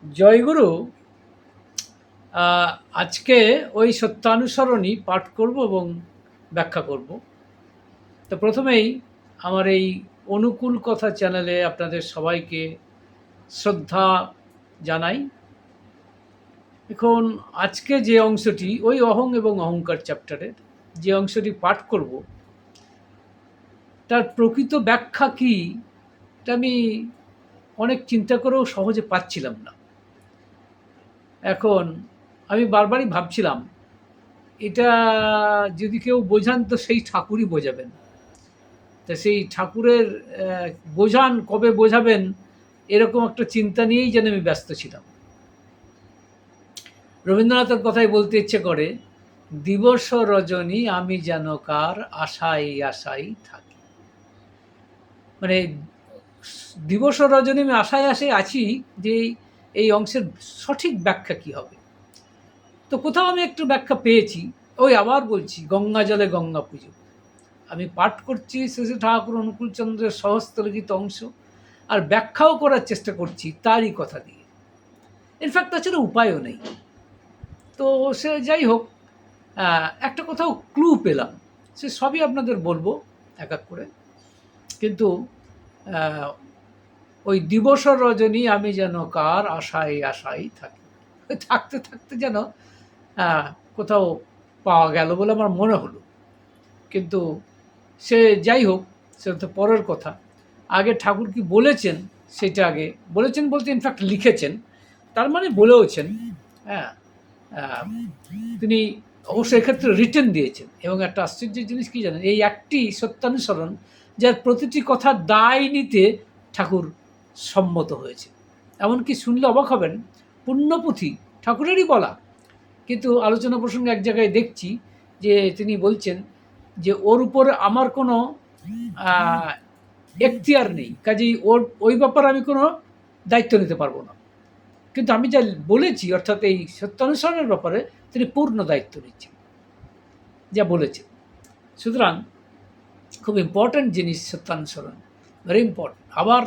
জয়গুরু। আজকে ওই সত্যানুসরণই পাঠ করব এবং ব্যাখ্যা করব। তো প্রথমেই আমার এই অনুকূল কথা চ্যানেলে আপনাদের সবাইকে শ্রদ্ধা জানাই। এখন আজকে যে অংশটি ওই অহং এবং অহংকার চ্যাপ্টারের যে অংশটি পাঠ করব, তার প্রকৃত ব্যাখ্যা কী এটা আমি অনেক চিন্তা করেও সহজে পাচ্ছিলাম না। এখন আমি বারবারই ভাবছিলাম, এটা যদি কেউ বোঝান তো সেই ঠাকুরই বোঝাবেন। তা সেই ঠাকুরের বোঝান, কবে বোঝাবেন, এরকম একটা চিন্তা নিয়েই যেন আমি ব্যস্ত ছিলাম। রবীন্দ্রনাথের কথাই বলতে ইচ্ছে করে, দিবস রজনী আমি যেন কার আশাই আশাই থাকি। মানে দিবস রজনী আমি আশায় আশায় আছি যে এই অংশের সঠিক ব্যাখ্যা কী হবে। তো কোথাও আমি একটু ব্যাখ্যা পেয়েছি। ওই আবার বলছি, গঙ্গা জলে গঙ্গা পুজো। আমি পাঠ করছি শ্রী শ্রী ঠাকুর অনুকূলচন্দ্রের সহস্রলিখিত অংশ, আর ব্যাখ্যাও করার চেষ্টা করছি তারই কথা দিয়ে। ইনফ্যাক্ট তাছাড়া উপায়ও নেই। তো সে যাই হোক, একটা কোথাও ক্লু পেলাম, সে সবই আপনাদের বলবো এক এক করে। কিন্তু ওই দিবস রজনী আমি যেন কার আশায় আশায় থাকি, থাকতে থাকতে যেন কোথাও পাওয়া গেল বলে আমার মনে হলো। কিন্তু সে যাই হোক, সেটা তো পরের কথা। আগে ঠাকুর কি বলেছেন সেটা আগে বলেছেন বলতে ইনফ্যাক্ট লিখেছেন, তার মানে বলেওছেন। হ্যাঁ, তিনি অবশ্য এক্ষেত্রে রিটেন দিয়েছেন। এবং একটা আশ্চর্যের জিনিস কি জানেন, এই একটি সত্যানুসরণ যার প্রতিটি কথার দায় নিতে ঠাকুর সম্মত হয়েছে। এমনকি শুনলে অবাক হবেন, পুণ্যপুঁথি ঠাকুরেরই বলা, কিন্তু আলোচনা প্রসঙ্গে এক জায়গায় দেখছি যে তিনি বলছেন যে ওর উপরে আমার কোনো এখতিয়ার নেই, কাজেই ওই ব্যাপারে আমি কোনো দায়িত্ব নিতে পারবো না। কিন্তু আমি যা বলেছি, অর্থাৎ এই সত্যানুসরণের ব্যাপারে তিনি পূর্ণ দায়িত্ব নিচ্ছেন, যা বলেছেন। সুতরাং খুব ইম্পর্ট্যান্ট জিনিস সত্যানুসরণ, ভেরি ইম্পর্ট্যান্ট। আবার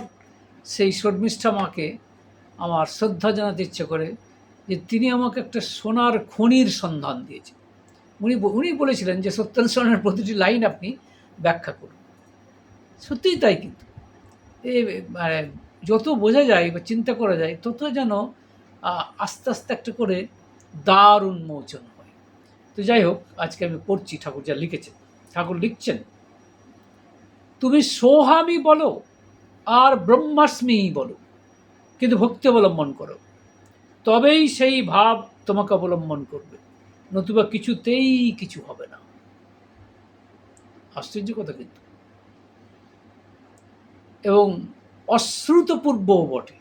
সেই শর্মিষ্ঠা মাকে আমার শ্রদ্ধা জানাতে ইচ্ছে করে যে তিনি আমাকে একটা সোনার খনির সন্ধান দিয়েছেন। উনি বলেছিলেন যে সত্যানুসরণের প্রতিটি লাইন আপনি ব্যাখ্যা করুন। সত্যিই তাই। কিন্তু মানে যত বোঝা যায় বা চিন্তা করা যায়, তত যেন আস্তে আস্তে একটা করে দ্বার উন্মোচন হয়। তো যাই হোক, আজকে আমি পড়ছি ঠাকুর যা লিখেছেন। ঠাকুর লিখছেন, তুমি সোহামি বলো আর ব্রহ্মাস্মি বলো, কিন্তু ভক্তি অবলম্বন করো, তবেই সেই ভাব তোমাকে অবলম্বন করবে, নতুবা কিছুতেই কিছু হবে না। আশ্চর্য কথা কিন্তু, এবং অশ্রুতপূর্বও বটে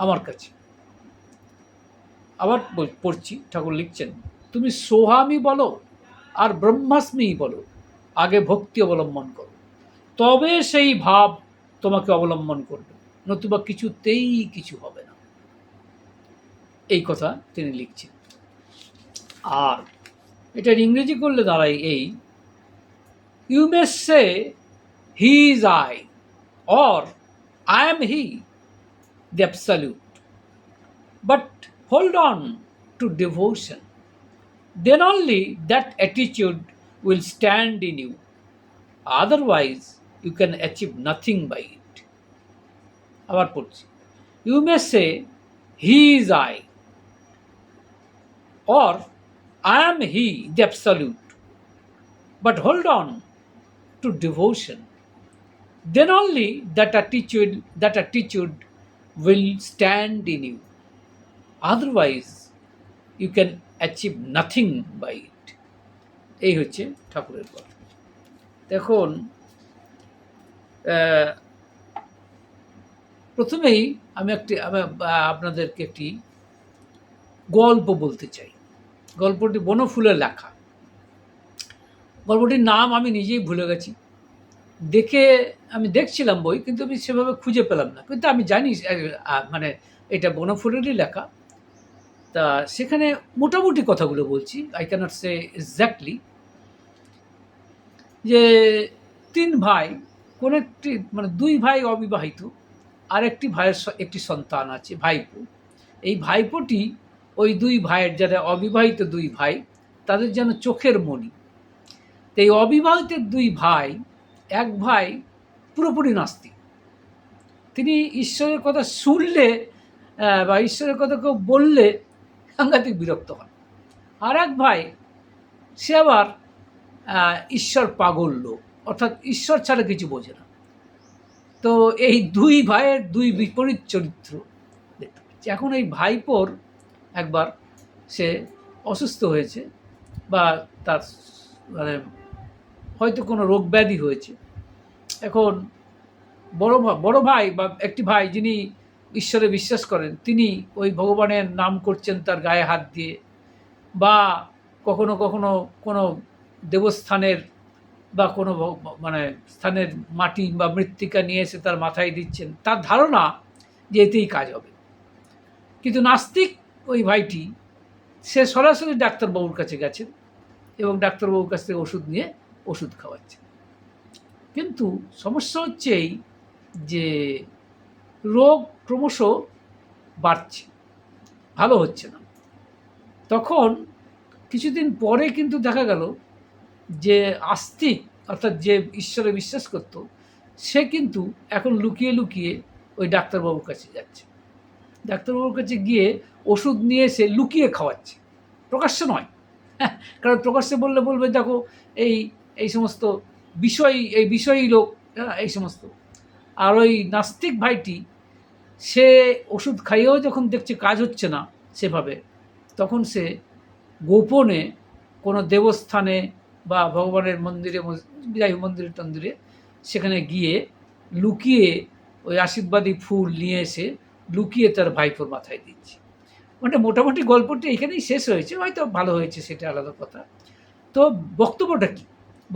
আমার কাছে। আবার পড়ছি, ঠাকুর লিখছেন, তুমি সোহামি বলো আর ব্রহ্মাস্মি বলো, আগে ভক্তি অবলম্বন করো, তবে সেই ভাব তোমাকে অবলম্বন করবে, নতুবা কিছুতেই কিছু হবে না। এই কথা তিনি লিখছেন। আর এটার ইংরেজি করলে দাঁড়ায় এই, you may say he is I, or I am he, the absolute. But hold on to devotion. Then only that attitude will stand in you. Otherwise, you can achieve nothing by it. আবার পড়ছি, you may say, he is I, or I am he, the absolute. But hold on to devotion. Then only that attitude will stand in you. Otherwise, you can achieve nothing by it. এই হচ্ছে ঠাকুরের কথা। দেখুন, প্রথমেই আমি আপনাদেরকে একটি গল্প বলতে চাই। গল্পটি বনফুলের লেখা। গল্পটির নাম আমি নিজেই ভুলে গেছি। আমি দেখছিলাম বই, কিন্তু আমি সেভাবে খুঁজে পেলাম না। কিন্তু আমি জানি মানে এটা বনফুলেরই লেখা। তা সেখানে মোটামুটি কথাগুলো বলছি, আই ক্যানট সে এক্স্যাক্টলি। যে 3 ভাই, কোনো একটি মানে 2 ভাই অবিবাহিত, আর একটি ভাইয়ের একটি সন্তান আছে, ভাইপো। এই ভাইপোটি ওই দুই ভাইয়ের, যারা অবিবাহিত দুই ভাই, তাদের যেন চোখের মণি। তো এই অবিবাহিত দুই ভাই, এক ভাই পুরোপুরি নাস্তিক, তিনি ঈশ্বরের কথা শুনলে বা ঈশ্বরের কথা কেউ বললে সাংঘাতিক বিরক্ত হন। আর এক ভাই, সে আবার ঈশ্বর পাগল লোক, অর্থাৎ ঈশ্বর ছাড়া কিছু বোঝে না। তো এই দুই ভাইয়ের দুই বিপরীত চরিত্র দেখতে পাচ্ছি। এখন এই ভাইপোর একবার সে অসুস্থ হয়েছে, বা তার মানে হয়তো কোনো রোগ ব্যাধি হয়েছে। এখন বড় ভাই বা একটি ভাই যিনি ঈশ্বরে বিশ্বাস করেন, তিনি ওই ভগবানের নাম করছেন তার গায়ে হাত দিয়ে, বা কখনো কখনো কোনো দেবস্থানের বা কোনো মানে স্থানের মাটি বা মৃত্তিকা নিয়ে এসে তার মাথায় দিচ্ছেন, তার ধারণা যে এতেই কাজ হবে। কিন্তু নাস্তিক ওই ভাইটি, সে সরাসরি ডাক্তারবাবুর কাছে গেছেন এবং ডাক্তারবাবুর কাছ থেকে ওষুধ নিয়ে ওষুধ খাওয়াচ্ছে। কিন্তু সমস্যা হচ্ছে এই যে রোগ ক্রমশ বাড়ছে, ভালো হচ্ছে না। তখন কিছুদিন পরে কিন্তু দেখা গেল যে আস্তিক, অর্থাৎ যে ঈশ্বরে বিশ্বাস করত, সে কিন্তু এখন লুকিয়ে লুকিয়ে ওই ডাক্তারবাবুর কাছে যাচ্ছে। ডাক্তারবাবুর কাছে গিয়ে ওষুধ নিয়ে এসে লুকিয়ে খাওয়াচ্ছে, প্রকাশ্যে নয়। কারণ প্রকাশ্যে বললে বলবে দেখো এই সমস্ত বিষয়ী লোক, এই সমস্ত। আর ওই নাস্তিক ভাইটি, সে ওষুধ খাইয়েও যখন দেখছে কাজ হচ্ছে না সেভাবে, তখন সে গোপনে কোনো দেবস্থানে বা ভগবানের মন্দিরে, যাই মন্দিরে টন্দিরে, সেখানে গিয়ে লুকিয়ে ওই আশীর্বাদী ফুল নিয়ে এসে লুকিয়ে তার ভাইপোর মাথায় দিচ্ছে। মানে মোটামুটি গল্পটি এখানেই শেষ হয়েছে, হয়তো ভালো হয়েছে সেটা আলাদা কথা। তো বক্তব্যটা কি?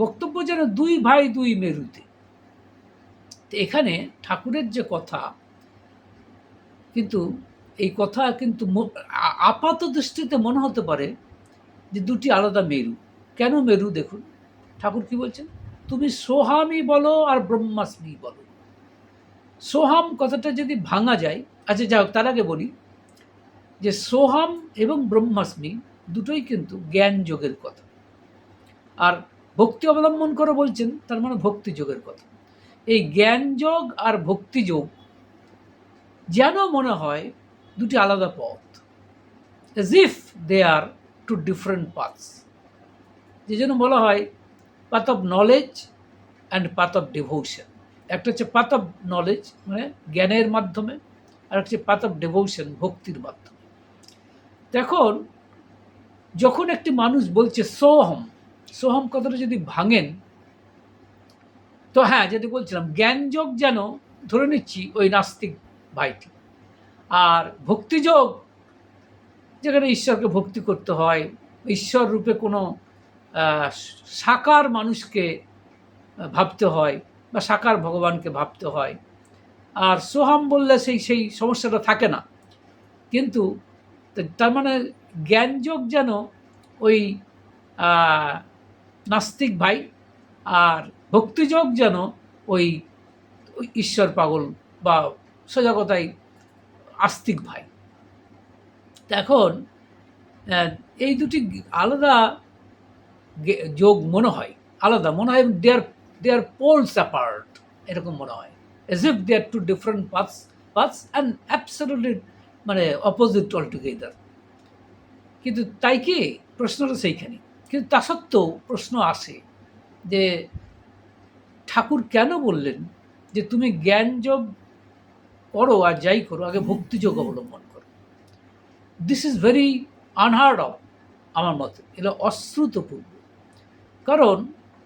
বক্তব্য যেন দুই ভাই দুই মেরুতে। তো এখানে ঠাকুরের যে কথা, কিন্তু এই কথা কিন্তু আপাত দৃষ্টিতে মনে হতে পারে যে দুটি আলাদা মেরু। কেন মেরু? দেখুন ঠাকুর কি বলছেন, তুমি সোহামই বলো আর ব্রহ্মাস্মি বলো। সোহাম কথাটা যদি ভাঙা যায়, আচ্ছা যাই হোক, তার আগে বলি যে সোহাম এবং ব্রহ্মাস্মি দুটোই কিন্তু জ্ঞান যোগের কথা। আর ভক্তি অবলম্বন করে বলছেন, তার মানে ভক্তি যোগের কথা। এই জ্ঞান যোগ আর ভক্তি যোগ যেন মনে হয় দুটি আলাদা পথ, as if they are two different paths। যে জন্য বলা হয় path of knowledge and path of devotion. একটা হচ্ছে পাথ অফ নলেজ, মানে জ্ঞানের মাধ্যমে, আর হচ্ছে পাথ অফ ডিভোশন, ভক্তির মাধ্যমে। এখন যখন একটি মানুষ বলছে সোহম, সোহম কথাটা যদি ভাঙেন, তো হ্যাঁ, যেটা বলছিলাম, জ্ঞানযোগ যেন ধরে নিচ্ছি ওই নাস্তিক ভাইটি, আর ভক্তিযোগ যেখানে ঈশ্বরকে ভক্তি করতে হয়, ঈশ্বর রূপে কোনো সাকার মানুষকে ভাবতে হয় বা সাকার ভগবানকে ভাবতে হয়। আর সোহাম বললে সেই সমস্যাটা থাকে না। কিন্তু তার মানে জ্ঞানযোগ যেন ওই নাস্তিক ভাই, আর ভক্তিযোগ যেন ওই ঈশ্বর পাগল বা সোজা কথাই আস্তিক ভাই। এখন এই দুটি আলাদা যোগ মনে হয়, আলাদা মনে হয়, দে আর পোলস অ্যাপার্ট, এরকম মনে হয়, as if they are two different paths and absolutely মানে অপোজিট অলটুগেদার। কিন্তু তাই কি? প্রশ্নটা সেইখানে। কিন্তু তা সত্ত্বেও প্রশ্ন আসে যে ঠাকুর কেন বললেন যে তুমি জ্ঞানযোগ করো আর যাই করো, আগে ভক্তিযোগ অবলম্বন করো? This is very unheard of আমার মতে, এটা অশ্রুতপূর্ব। কারণ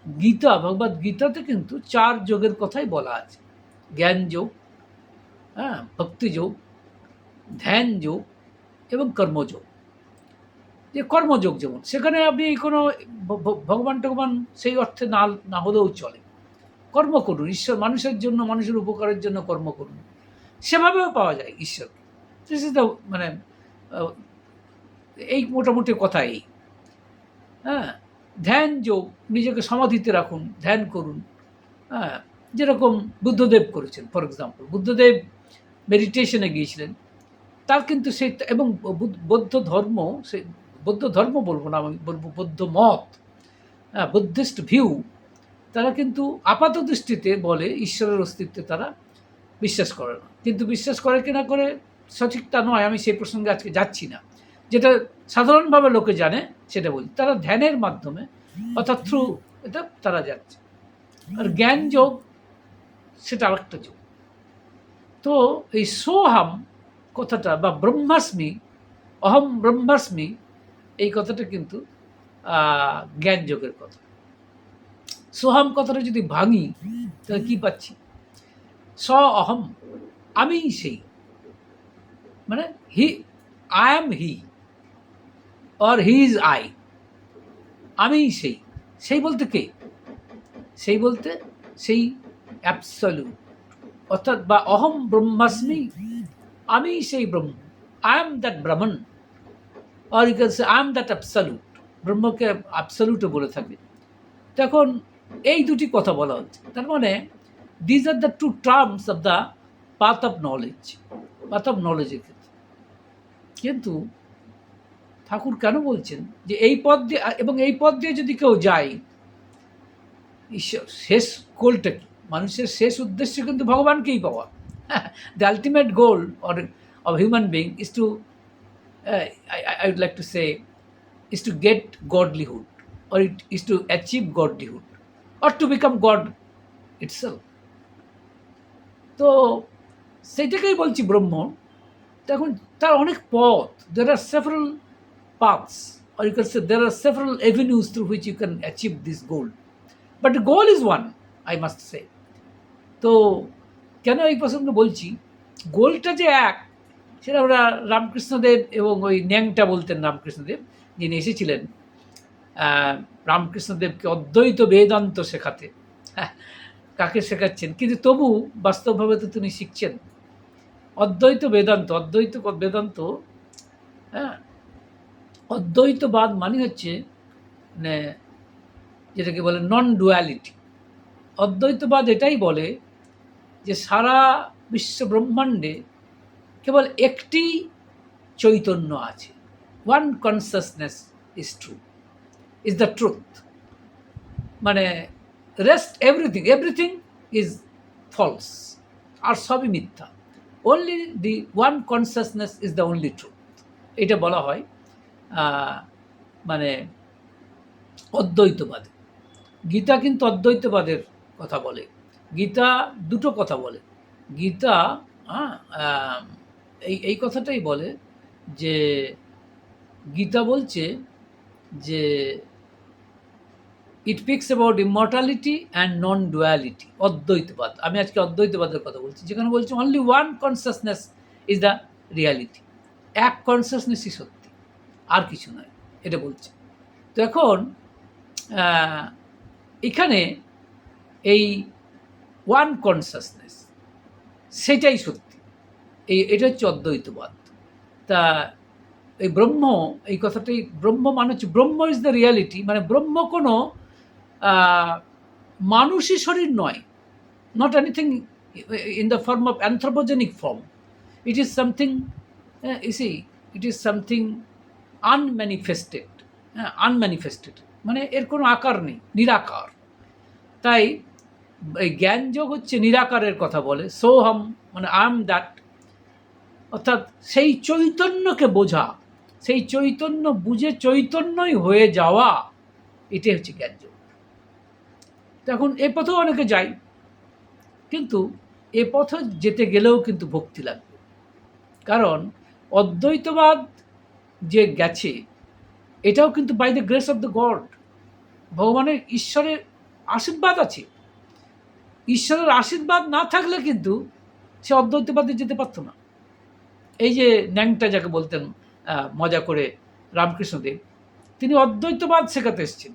গীতা, ভগবদ গীতাতে কিন্তু 4 যোগের কথাই বলা আছে, জ্ঞান যোগ, হ্যাঁ, ভক্তিযোগ, ধ্যান যোগ এবং কর্মযোগ। যে কর্মযোগ যেমন, সেখানে আপনি কোনো ভগবান টগবান সেই অর্থে না হলেও চলে, কর্ম করুন, ঈশ্বর মানুষের জন্য, মানুষের উপকারের জন্য কর্ম করুন, সেভাবেও পাওয়া যায় ঈশ্বরকে। মানে এই মোটামুটি কথা এই। হ্যাঁ, ধ্যান যোগ, নিজেকে সমাধিতে রাখুন, ধ্যান করুন। হ্যাঁ, যেরকম বুদ্ধদেব করেছেন, ফর এক্সাম্পল বুদ্ধদেব মেডিটেশনে গিয়েছিলেন, তার কিন্তু সেই এবং বৌদ্ধ ধর্ম, সেই বৌদ্ধ ধর্ম বলবো না, আমি বলবো বৌদ্ধ মত, বুদ্ধিস্ট ভিউ, তারা কিন্তু আপাত দৃষ্টিতে বলে ঈশ্বরের অস্তিত্বে তারা বিশ্বাস করে না। কিন্তু বিশ্বাস করে কি না করে সঠিক তা নয়, আমি সেই প্রসঙ্গে আজকে যাচ্ছি না। যেটা সাধারণভাবে লোকে জানে সেটা বলি, তারা ধ্যানের মাধ্যমে অর্থাৎ থ্রু এটা তারা যাচ্ছে। আর জ্ঞান যোগ সেটা আরেকটা যোগ। তো এই সোহাম কথাটা বা ব্রহ্মাস্মি, অহম ব্রহ্মাস্মি, এই কথাটা কিন্তু জ্ঞান যোগের কথা। সোহাম কথাটা যদি ভাঙি তাহলে কি পাচ্ছি? স অহম, আমি সেই, মানে he, I am he, or he is I, আমি সেই। সেই বলতে কে? সেই বলতে সেই অ্যাবসলিউট, অর্থাৎ বা অহম ব্রহ্মাস্মি, আমি সেই ব্রহ্ম, I am that Brahman, or you can say I am that absolute. ব্রহ্মকে অ্যাবসলিউটও বলে থাকে। তখন এই দুটি কথা বলা হচ্ছে, তার মানে these are the two terms of the path of knowledge, path of নলেজের ক্ষেত্রে। কিন্তু ঠাকুর কেন বলছেন যে এই পথ দিয়ে, এবং এই পথ দিয়ে যদি কেউ যায়, ঈশ্বর শেষ গোলটা কি? মানুষের শেষ উদ্দেশ্য কিন্তু ভগবানকেই পাওয়া। The ultimate goal of human being is to, I would like to say, is to get godlyhood, or it is to achieve godlyhood, or to become God itself. তো সেইটাকেই বলছি ব্রহ্ম। তখন তার অনেক পথ, there are several paths, or you can say there are several avenues through which you can achieve this goal, but the goal is one, I must say. তো কেন এই প্রসঙ্গে বলছি, গোলটা যে এক, সেটা আমরা রামকৃষ্ণদেব এবং ওই ন্যাংটা বলতেন রামকৃষ্ণদেব, যিনি এসেছিলেন রামকৃষ্ণদেবকে অদ্বৈত বেদান্ত শেখাতে। কাকে শেখাচ্ছেন? কিন্তু তবু বাস্তবভাবে তো তিনি শিখছেন অদ্বৈত বেদান্ত। অদ্বৈত বেদান্ত, হ্যাঁ, অদ্বৈতবাদ মানে হচ্ছে মানে যেটাকে বলে নন ডুয়ালিটি। অদ্বৈতবাদ এটাই বলে যে সারা বিশ্ব ব্রহ্মাণ্ডে কেবল একটি চৈতন্য আছে, one consciousness is true, is the truth. মানে রেস্ট এভরিথিং ইজ ফলস, আর সবই মিথ্যা। Only the one consciousness is the only truth, এটা বলা হয় মানে অদ্বৈতবাদে। গীতা কিন্তু অদ্বৈতবাদের কথা বলে। গীতা দুটো কথা বলে। গীতা এই কথাটাই বলে যে, গীতা বলছে যে it speaks about immortality and non duality. অদ্বৈতবাদ, আমি আজকে অদ্বৈতবাদের কথা বলছি, যেখানে বলছি only one consciousness is the reality, এক কনসাসনেসই সত্যি, আর কিছু নয়, এটা বলছে। তো এখন এখানে এই ওয়ান কনসাসনেস, সেটাই সত্যি, এটা হচ্ছে অদ্বৈতবাদ। তা এই ব্রহ্ম, এই কথাটাই ব্রহ্ম মানে হচ্ছে ব্রহ্ম ইজ দ্য রিয়ালিটি, মানে ব্রহ্ম কোনো মানুষই শরীর নয়, not anything in the form of anthropogenic form. It is something, it is something unmanifested, unmanifested, মানে এর কোনো আকার নেই, নিরাকার। তাই এই জ্ঞানযোগ হচ্ছে নিরাকারের কথা বলে। সোহম মানে আই এম দ্যাট, অর্থাৎ সেই চৈতন্যকে বোঝা, সেই চৈতন্য বুঝে চৈতন্যই হয়ে যাওয়া, এটাই হচ্ছে জ্ঞানযোগ। এখন এ পথেও অনেকে যায়, কিন্তু এ পথে যেতে গেলেও কিন্তু ভক্তি লাগবে। কারণ অদ্বৈতবাদ যে গেছে, এটাও কিন্তু by the grace of the God, ভগবানের ঈশ্বরের আশীর্বাদ আছে। ঈশ্বরের আশীর্বাদ না থাকলে কিন্তু সে অদ্বৈতবাদে যেতে পারতো না। এই যে ন্যাংটা যাকে বলতেন মজা করে রামকৃষ্ণদেব, তিনি অদ্বৈতবাদ শেখাতে এসেছেন।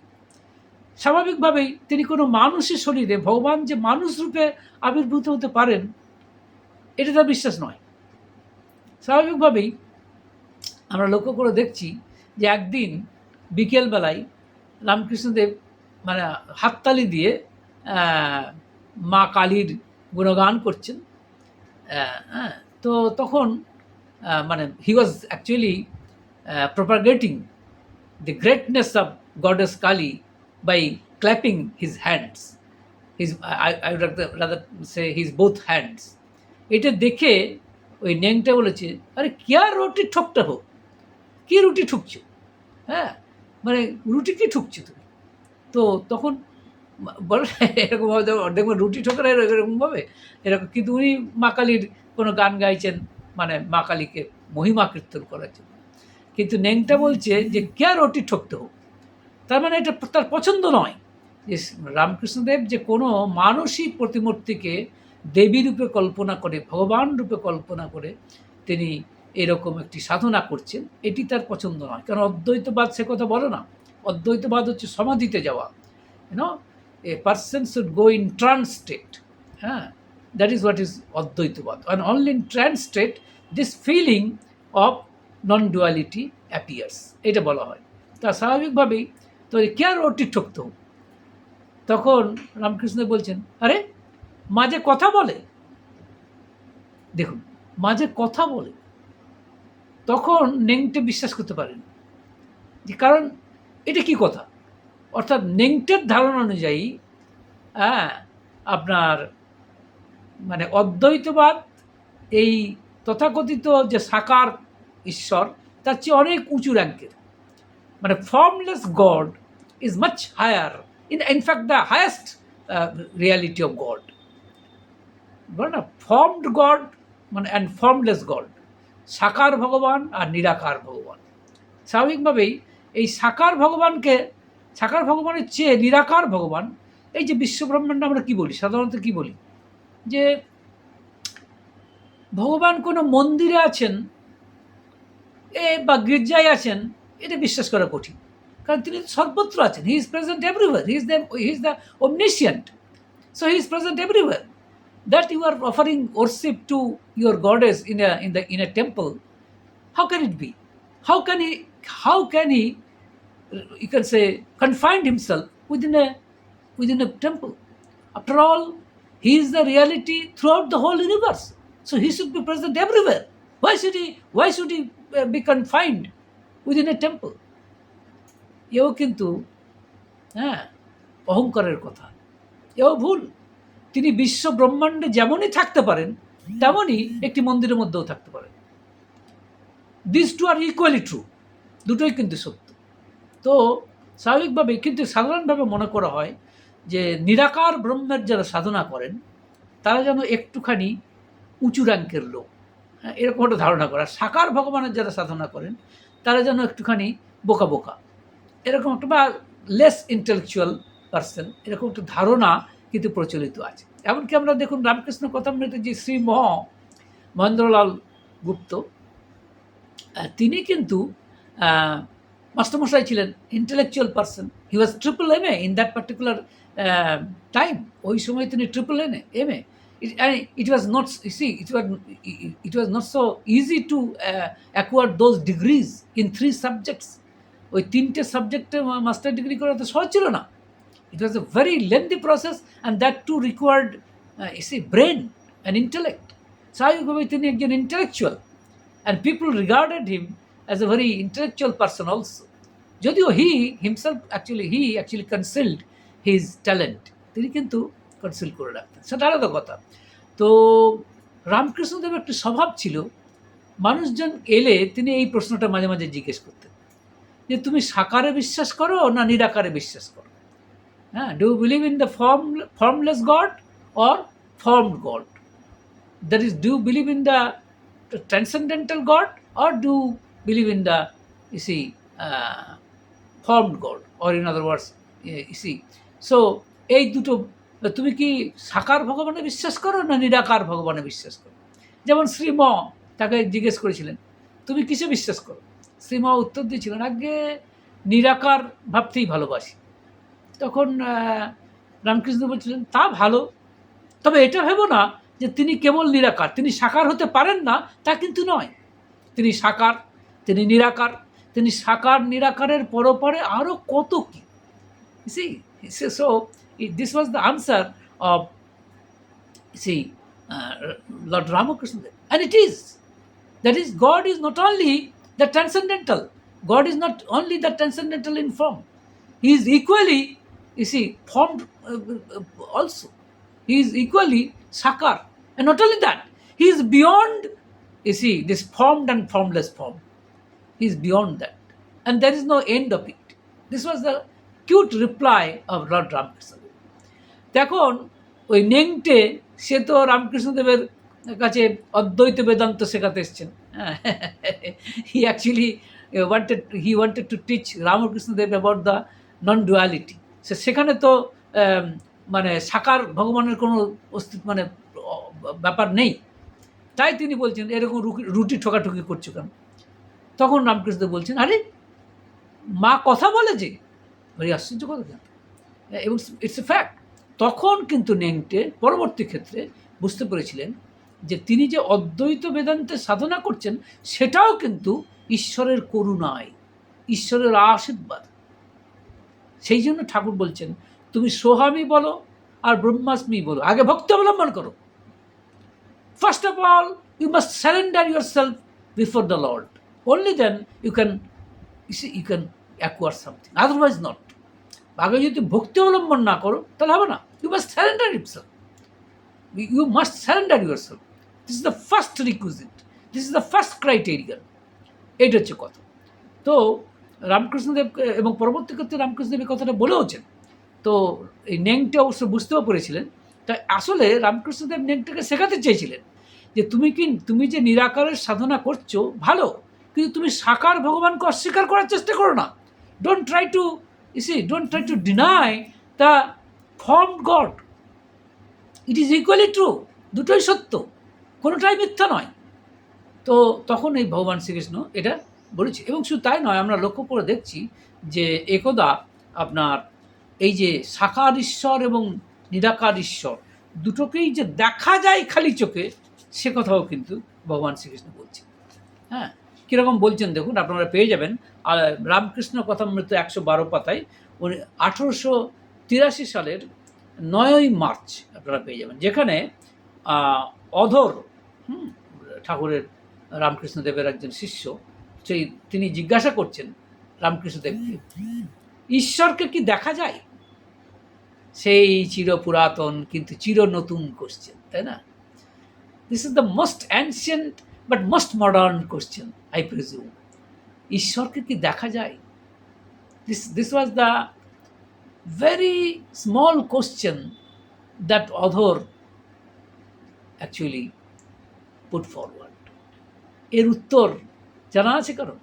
স্বাভাবিকভাবেই তিনি কোনো মানুষের শরীরে ভগবান যে মানুষ রূপে আবির্ভূত হতে পারেন, এটা তার বিশ্বাস নয়। স্বাভাবিকভাবেই আমরা লক্ষ্য করে দেখছি যে একদিন বিকেলবেলায় রামকৃষ্ণদেব মানে হাততালি দিয়ে মা কালীর গুণগান করছেন। তো তখন মানে he was actually propagating the greatness of goddess Kali by clapping his hands. I would rather say his both hands. এটা দেখে ওই নেংটা বলেছে, আরে क्या রুটি ঠকতে হো, কি রুটি ঠুকছো, হ্যাঁ মানে রুটি কি ঠুকছো তুমি। তো তখন বলে এরকমভাবে দেখবেন রুটি ঠোকার এরকমভাবে এরকম, কিন্তু উনি মা কালীর কোনো গান গাইছেন, মানে মা কালীকে মহিমা কীর্তন করার জন্য। কিন্তু নেংটা বলছে যে কে রুটি ঠকতে হোক, তার মানে এটা তার পছন্দ নয় যে রামকৃষ্ণদেব যে কোনো মানসিক প্রতিমূর্তিকে দেবী রূপে কল্পনা করে, ভগবান রূপে কল্পনা করে তিনি এরকম একটি সাধনা করছেন, এটি তার পছন্দ নয়। কারণ অদ্বৈতবাদ সে কথা বলে না। অদ্বৈতবাদ হচ্ছে সমাধিতে যাওয়া, you know a person should go in trance state, হ্যাঁ, দ্যাট ইজ হোয়াট ইজ অদ্বৈতবাদ। And only in trance state this feeling of non duality appears, এটা বলা হয়। তা স্বাভাবিকভাবেই তো কে আর ওটি ঠকতো। তখন রামকৃষ্ণ বলছেন, আরে মাঝে কথা বলে, দেখুন মাঝে কথা বলে। তখন নেংটে বিশ্বাস করতে পারেন যে, কারণ এটা কি কথা, অর্থাৎ নেংটের ধারণা অনুযায়ী হ্যাঁ আপনার মানে অদ্বৈতবাদ এই তথাকথিত যে সাকার ঈশ্বর তার চেয়ে অনেক উঁচু র্যাঙ্কের, মানে formless God is much higher, in fact the highest reality of God, বলে না ফর্মড গড মানে অ্যান্ড ফর্মলেস গড, সাকার ভগবান আর নিরাকার ভগবান। স্বাভাবিকভাবেই এই সাকার ভগবানের চেয়ে নিরাকার ভগবান, এই যে বিশ্বব্রহ্মাণ্ড আমরা কী বলি, সাধারণত কী বলি যে ভগবান কোনো মন্দিরে আছেন বা গির্জায় আছেন, এটা বিশ্বাস করা কঠিন। কারণ তিনি সর্বত্র আছেন, he is present everywhere, he is the omniscient, so he is present everywhere. That you are offering worship to your goddess in a temple, how can it be? How can he you can say confine himself within a temple? After all, he is the reality throughout the whole universe, so he should be present everywhere. Why should he be confined within a temple? এও কিন্তু হ্যাঁ অহংকারের কথা, এও ভুল। তিনি বিশ্ব ব্রহ্মাণ্ডে যেমনই থাকতে পারেন তেমনই একটি মন্দিরের মধ্যেও থাকতে পারেন। This two are equally true, দুটোই কিন্তু সত্য। তো স্বাভাবিকভাবে কিন্তু সাধারণভাবে মনে করা হয় যে নিরাকার ব্রহ্মের যারা সাধনা করেন তারা যেন একটুখানি উঁচু র্যাঙ্কের লোক, হ্যাঁ এরকম একটা ধারণা করা। সাকার ভগবানের যারা সাধনা করেন তারা যেন একটুখানি বোকা বোকা, এরকম একটা বা লেস ইন্টেলেকচুয়াল পার্সন, এরকম একটা ধারণা কিন্তু প্রচলিত আছে। এমনকি আমরা দেখুন রামকৃষ্ণ কথামৃতে যে শ্রী মহেন্দ্রলাল গুপ্ত, তিনি কিন্তু মাস্টারমশাই ছিলেন, intellectual person. He was triple M A in that particular time. ওই সময় তিনি triple M A. It was not so easy to acquire those degrees in 3 subjects. ওই 3টে সাবজেক্টে মাস্টার ডিগ্রি করা তো সহজ ছিল না। It was a very lengthy process and that too required brain and intellect. স্বাভাবিকভাবে তিনি একজন intellectual and people regarded him as a very intellectual person also. যদিও he actually concealed his talent, তিনি কিন্তু কনসিল করে রাখতেন, সেটা আলাদা কথা। তো রামকৃষ্ণদেবের একটি স্বভাব ছিল, মানুষজন এলে তিনি এই প্রশ্নটা মাঝে মাঝে জিজ্ঞেস করতেন যে তুমি সাকারে বিশ্বাস করো না নিরাকারে বিশ্বাস করো, হ্যাঁ, do believe in the formless God or formed God, that is do believe in the transcendental God or do believe in the formed God, or in other words so এই দুটো, তুমি কি সাকার ভগবানে বিশ্বাস করো না নিরাকার ভগবানে বিশ্বাস করো? যেমন শ্রীম তাকে জিজ্ঞেস করেছিলেন তুমি কিসে বিশ্বাস করো? শ্রীম উত্তর দিয়েছিলেন আগে নিরাকার ভাবতেই ভালোবাসি। তখন রামকৃষ্ণ বলছিলেন তা ভালো, তবে এটা ভেবো না যে তিনি কেবল নিরাকার, তিনি সাকার হতে পারেন না তা কিন্তু নয়। তিনি সাকার, তিনি নিরাকার, তিনি সাকার নিরাকারের পরপরে আরও কত কি। So this was the answer of Lord Ramakrishna, and it is That is, God is not only the transcendental, God is not only the transcendental in form, he is equally, you see, formed also. He is equally sakar. And not only that, he is beyond, you see, this formed and formless form. He is beyond that. And there is no end of it. This was the cute reply of Lord Ramakrishna. তখন ওই নেংটে সে তো রামকৃষ্ণদেবের কাছে অদ্বৈত বেদান্ত শেখাতে এসছেন। হি actually wanted to teach Ramakrishnadev about the non duality. সেখানে তো মানে সাকার ভগবানের কোনো অস্তিত্ব মানে ব্যাপার নেই। তাই তিনি বলছেন এরকম রুটি ঠোকাঠুকি করছো কেন? তখন রামকৃষ্ণদেব বলছেন, আরে মা কথা বলে যে, ভারি আশ্চর্য কথা কেন, এবং ইটস এ ফ্যাক্ট। তখন কিন্তু নেংটে পরবর্তী ক্ষেত্রে বুঝতে পেরেছিলেন যে তিনি যে অদ্বৈত বেদান্তের সাধনা করছেন সেটাও কিন্তু ঈশ্বরের করুণায়, ঈশ্বরের আশীর্বাদ। সেই জন্য ঠাকুর বলছেন, তুমি সোহামি বলো আর ব্রহ্মাস্মি বলো, আগে ভক্তি অবলম্বন করো। First of all you must surrender yourself before the Lord, only then you can acquire something, otherwise not. আগে যদি ভক্তি অবলম্বন না করো তাহলে হবে না। You must surrender itself, you must surrender yourself. This is the first requisite, this is the first criterion. এইটা হচ্ছে কথা। তো রামকৃষ্ণদেব এবং পরবর্তী ক্ষেত্রে রামকৃষ্ণদেব এই কথাটা বলেওছেন। তো এই নেংটে অবশ্য বুঝতেও পেরেছিলেন। তাই আসলে রামকৃষ্ণদেব নেংটেকে শেখাতে চেয়েছিলেন যে তুমি যে নিরাকারের সাধনা করছো ভালো, কিন্তু তুমি সাকার ভগবানকে অস্বীকার করার চেষ্টা করো না। Don't try to deny the formed god. It is equally true, দুটোই সত্য, কোনোটাই মিথ্যা নয়। তো তখন এই ভগবান শ্রীকৃষ্ণ এটা বলেছে। এবং শুধু তাই নয়, আমরা লক্ষ্য করে দেখছি যে একদা আপনার এই যে সাকার ঈশ্বর এবং নিরাকার ঈশ্বর দুটোকেই যে দেখা যায় খালি চোখে, সে কথাও কিন্তু ভগবান শ্রীকৃষ্ণ বলছেন। হ্যাঁ, কীরকম বলছেন দেখুন, আপনারা পেয়ে যাবেন রামকৃষ্ণ কথামৃত 112 পাতায় 1883 সালের 9ই মার্চ আপনারা পেয়ে যাবেন, যেখানে অধর ঠাকুরের রামকৃষ্ণদেবের একজন শিষ্য, তিনি জিজ্ঞাসা করছেন রামকৃষ্ণদেবকে, ঈশ্বরকে কি দেখা যায়? সেই চির পুরাতন কিন্তু চির নতুন কোশ্চেন, তাই না? This is the most ancient but most modern question, I presume. ঈশ্বরকে কি দেখা যায়? This was the very small question that author actually put forward. এর উত্তর জানা আছে কারণ?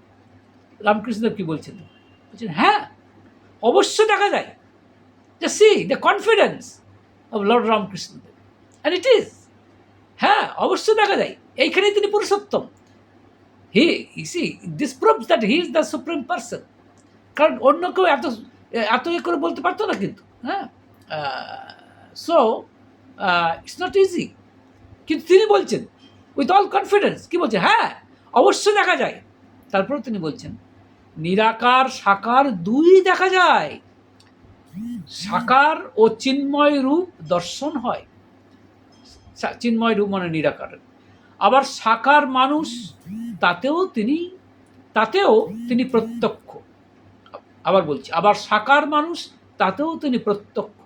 রামকৃষ্ণদেব কি বলছেন? বলছেন হ্যাঁ, অবশ্যই দেখা যায়। Just see the confidence of Lord Ramakrishnadev, and it is, হ্যাঁ অবশ্যই দেখা যায়। এইখানেই তিনি Purushottam. You see, this proves that he is the supreme person. কারণ অন্য কেউ এত করে বলতে পারতো না কিন্তু। হ্যাঁ, সো ইটস নট ইজি। কিন্তু তিনি বলছেন উইথ অল কনফিডেন্স, কি বলছেন? হ্যাঁ অবশ্যই দেখা যায়। তারপরে তিনি বলছেন নিরাকার সাকার দুই দেখা যায়, সাকার ও চিন্ময় রূপ দর্শন হয়। চিন্ময় রূপ মানে নিরাকার। আবার সাকার মানুষ, তাতেও তিনি প্রত্যক্ষ। আবার বলছি, আবার সাকার মানুষ, তাতেও তিনি প্রত্যক্ষ।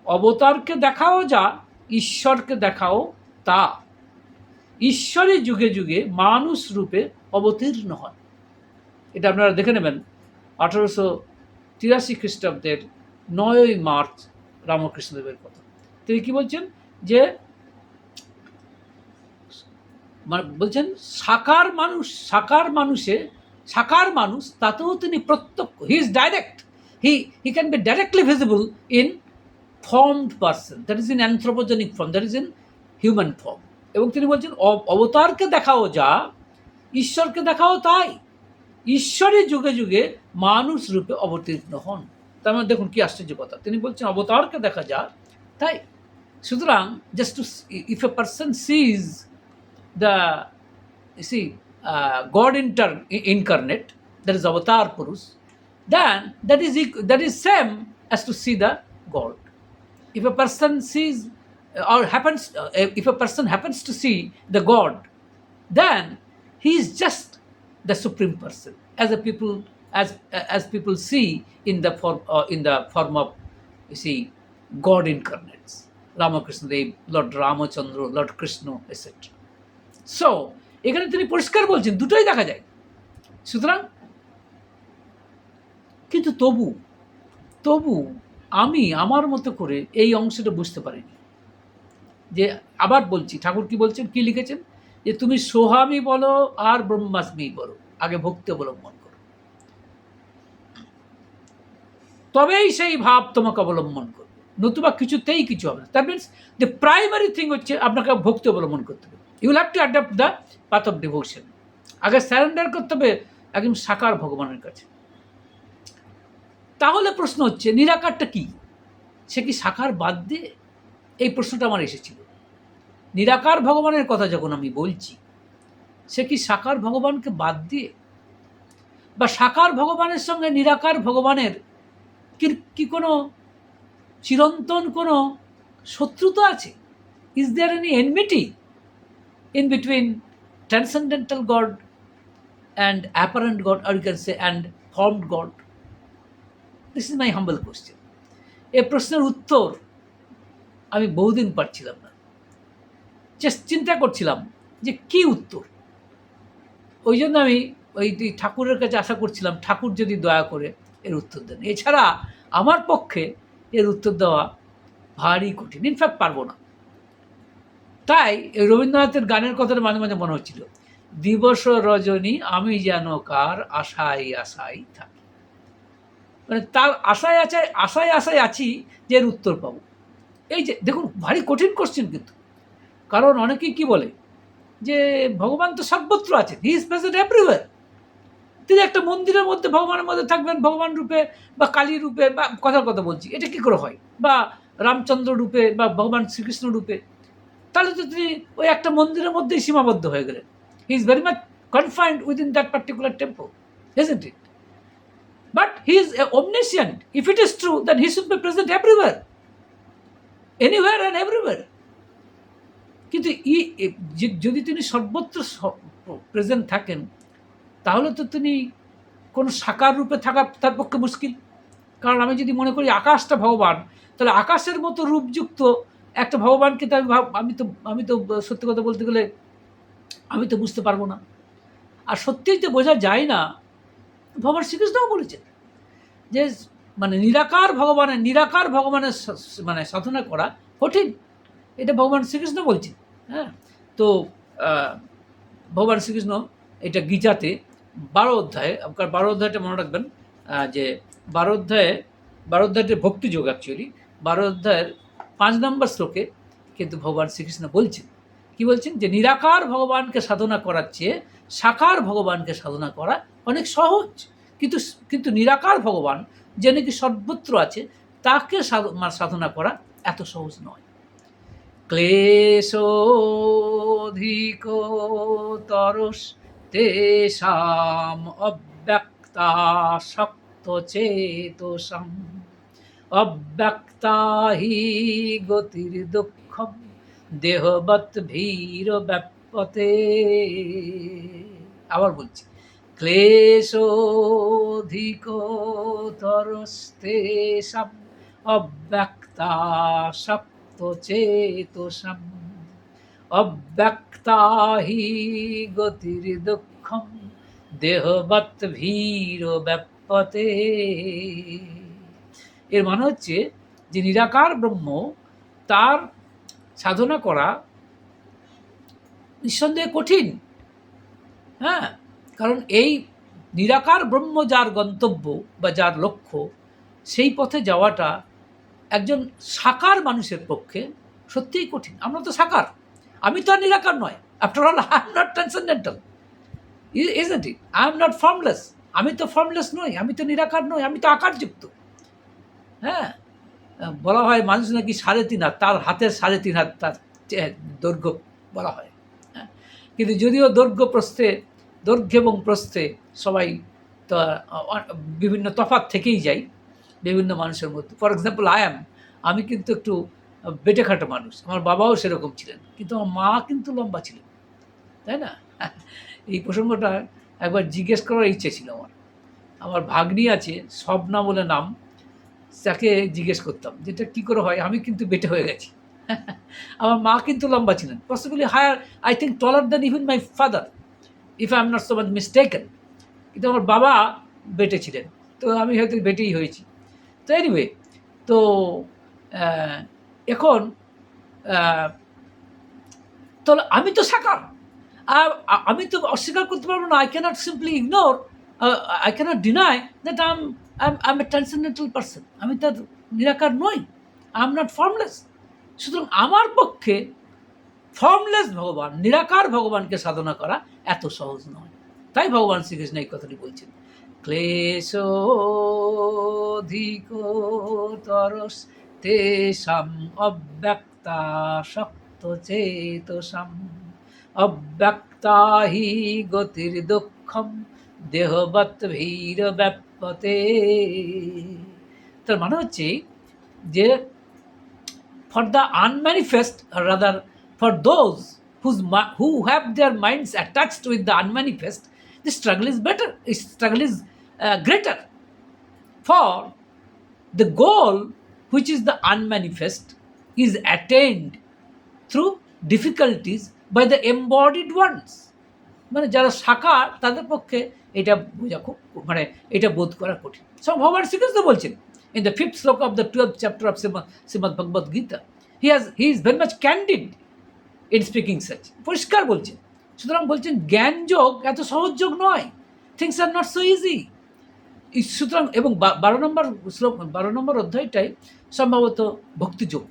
অবতারকে দেখাও যা, ঈশ্বরকে দেখাও তা। ঈশ্বরই যুগে যুগে মানুষ রূপে অবতীর্ণ হন। এটা আপনারা দেখে নেবেন 1883 খ্রিস্টাব্দের 9ই মার্চ রামকৃষ্ণদেবের কথা। তিনি কি বলছেন যে বলছেন সাকার মানুষ তাতেও তিনি প্রত্যক্ষ। He is direct, he can be directly visible in formed person, that is in anthropogenic form, that is in human form. এবং তিনি বলছেন অবতারকে দেখাও যা, ঈশ্বরকে দেখাও তাই। ঈশ্বরই যুগে যুগে মানুষ রূপে অবতীর্ণ হন। তার মানে দেখুন কি আশ্চর্য কথা, তিনি বলছেন অবতারকে দেখা যা তাই। সুতরাং just to if a person sees the God incarnate, that is avatar Purush, then that is same as to see the God. If a person sees if a person happens to see the God, then He is just the supreme person, as a people, as people see in the form of, you see, God incarnates, Ramakrishna Dev, Lord Ramachandra, Lord Krishna, etc. So এখানে তিনি পরিষ্কার বলছেন দুটোই দেখা যায়। সুতরাং কিন্তু তবু আমি আমার মতো করে এই অংশটা বুঝতে পারিনি। যে আবার বলছি, ঠাকুর কি বলছেন, কি লিখেছেন, যে তুমি সোহামি বলো আর ব্রহ্মাস্মি বলো, আগে ভক্তি অবলম্বন করো, তবেই সেই ভাব তোমাকে অবলম্বন করবে, নতুবা কিছুতেই কিছু হবে না। That means the primary thing হচ্ছে আপনাকে ভক্তি অবলম্বন করতে হবে। You will have to adapt the path of devotion. আগে স্যারেন্ডার করতে হবে একদম সাকার ভগবানের কাছে। তাহলে প্রশ্ন হচ্ছে নিরাকারটা কি? সে কি সাকার বাদ দিয়ে? এই প্রশ্নটা আমার এসেছিল। নিরাকার ভগবানের কথা যখন আমি বলছি, সে কি সাকার ভগবানকে বাদ দিয়ে, বা সাকার ভগবানের সঙ্গে নিরাকার ভগবানের কি কোনো চিরন্তন কোনো শত্রুতা আছে? Is there any enmity in between transcendental God and apparent God, R you can say and formed God? This is my humble question. এ প্রশ্নের উত্তর আমি বহুদিন পাচ্ছিলাম না, চিন্তা করছিলাম যে কি উত্তর। ওই জন্য আমি ওই ঠাকুরের কাছে আশা করছিলাম ঠাকুর যদি দয়া করে এর উত্তর দেন। এছাড়া আমার পক্ষে এর উত্তর দেওয়া ভারী কঠিন, ইনফ্যাক্ট পারবো না। তাই রবীন্দ্রনাথের গানের কথাটা মাঝে মাঝে মনে হচ্ছিল, দিবস রজনী আমি যেন কার আশায় আশায় থাকি। মানে তার আশায় আছি যে এর উত্তর পাবো। এই যে দেখুন, ভারী কঠিন কোশ্চেন কিন্তু। কারণ অনেকেই কি বলে যে ভগবান তো সর্বত্র আছেন, হি ইজ প্রেজেন্ট এভরিওয়্যার। তিনি একটা মন্দিরের মধ্যে ভগবানের মধ্যে থাকবেন ভগবান রূপে বা কালী রূপে, বা কথার কথা বলছি, এটা কী করে হয়? বা রামচন্দ্র রূপে বা ভগবান শ্রীকৃষ্ণ রূপে। তাহলে তো তিনি ওই একটা মন্দিরের মধ্যেই সীমাবদ্ধ হয়ে গেলেন। He is very much confined within that particular temple, isn't it? But he is omniscient. If it is true, then he should be present everywhere, anywhere and everywhere. কিন্তু যদি তিনি সর্বত্র প্রেজেন্ট থাকেন, তাহলে তো তিনি কোনো সাকার রূপে থাকা তার পক্ষে মুশকিল। কারণ আমি যদি মনে করি আকাশটা ভগবান, তাহলে আকাশের মতো রূপযুক্ত একটা ভগবানকে তো আমি তো সত্যি কথা বলতে গেলে আমি তো বুঝতে পারবো না। আর সত্যিই তো বোঝা যায় না। ভগবান শ্রীকৃষ্ণও বলেছেন যে মানে নিরাকার ভগবানের মানে সাধনা করা কঠিন, এটা ভগবান শ্রীকৃষ্ণ বলছেন। হ্যাঁ, তো ভগবান শ্রীকৃষ্ণ এটা গীতাতে 12 অধ্যায়ে, আপনার 12 অধ্যায়টা মনে রাখবেন, যে 12 অধ্যায়টা ভক্তিযোগ অ্যাকচুয়ালি, 12 অধ্যায়ের 5 নম্বর শ্লোকে কিন্তু ভগবান শ্রীকৃষ্ণ বলছেন, কি বলছেন, যে নিরাকার ভগবানকে সাধনা করার চেয়ে সাকার ভগবানকে সাধনা করা অনেক সহজ। কিন্তু নিরাকার ভগবান যে নাকি সর্বত্র আছে, তাকে সাধনা করা এত সহজ নয়। ক্লেশোধিক তরস্তেষাম অব্যক্তাসক্ত চেতসাম অব্যক্তা হি গতির দুঃখম দেহবৎ ভীর ব্যাপতে। আবার বলছি, ক্লেশোধিক তরস্তেষাম অব্যক্তাসক্ত চেতসাম অব্যক্তা হি গতির দুঃখম দেহবৎ ভীর ব্যাপতে। এর মানে হচ্ছে যে নিরাকার ব্রহ্ম, তার সাধনা করা নিঃসন্দেহে কঠিন। হ্যাঁ, কারণ এই নিরাকার ব্রহ্ম যার গন্তব্য বা যার লক্ষ্য, সেই পথে যাওয়াটা একজন সাকার মানুষের পক্ষে সত্যিই কঠিন। আমরা তো সাকার, আমি তো আর নিরাকার নয়। After all, I am not transcendental, isn't it? I am not formless. আমি তো ফর্মলেস নই, আমি তো নিরাকার নই, আমি তো আকারযুক্ত। হ্যাঁ, বলা হয় মানুষ নাকি 3.5 হাত, তার হাতের 3.5 হাত তার দৈর্ঘ্য বলা হয়। হ্যাঁ, কিন্তু যদিও দৈর্ঘ্য এবং প্রস্থে সবাই তো বিভিন্ন তফাৎ থেকেই যাই বিভিন্ন মানুষের মধ্যে। ফর এক্সাম্পল, আমি কিন্তু একটু বেটেখাটো মানুষ, আমার বাবাও সেরকম ছিলেন, কিন্তু আমার মা কিন্তু লম্বা ছিলেন, তাই না? এই প্রসঙ্গটা একবার জিজ্ঞেস করার ইচ্ছে ছিল আমার। আমার ভাগ্নি আছে, স্বপ্না বলে নাম, তাকে জিজ্ঞেস করতাম যেটা কী করে হয়। আমি কিন্তু বেটে হয়ে গেছি। আমার মা কিন্তু লম্বা ছিলেন, possibly higher, I think taller than even my father, if I am not so much mistaken. কিন্তু আমার বাবা বেটে ছিলেন, তো আমি হয়তো বেটেই হয়েছি। তো এনিওয়ে, তো এখন তো আমি তো সাকার, আর আমি তো অস্বীকার করতে পারবো না। I cannot simply ignore, I cannot deny that I am a transcendental person. আমি তার নিরাকার নই, আই এম নট ফর্মলেস। সুতরাং আমার পক্ষে ফর্মলেস ভগবান, নিরাকার ভগবানকে সাধনা করা এত সহজ নয়। তাই ভগবান শ্রীকৃষ্ণ এই কথাটি বলছেন, ক্লেশোধিকতরস তেষাম অব্যক্তা শক্ত চেতসাম অব্যক্তা হি গতির দুঃখম দেহবৎ ভীর ব্যাপতে। তার মানে হচ্ছে যে for the unmanifest, or rather for those who have their minds attached with the unmanifest, the struggle is better, the struggle is greater. For the goal, which is the unmanifest, is attained through difficulties by the embodied ones. মানে যারা সাকার তাদের পক্ষে এটা বোঝা খুব, মানে এটা বোধ করা কঠিন। সব ভগবান শ্রীকৃষ্ণ বলছেন in the 5th শ্লোক of the 12th chapter of Srimad Bhagavad Gita. He is very much candid in speaking such. পরিষ্কার বলছেন। সুতরাং বলছেন জ্ঞান যোগ এত সহজ যোগ নয়, things are not so easy. সুতরাং এবং 12 নম্বর অধ্যায়টাই সম্ভবত ভক্তিযোগ,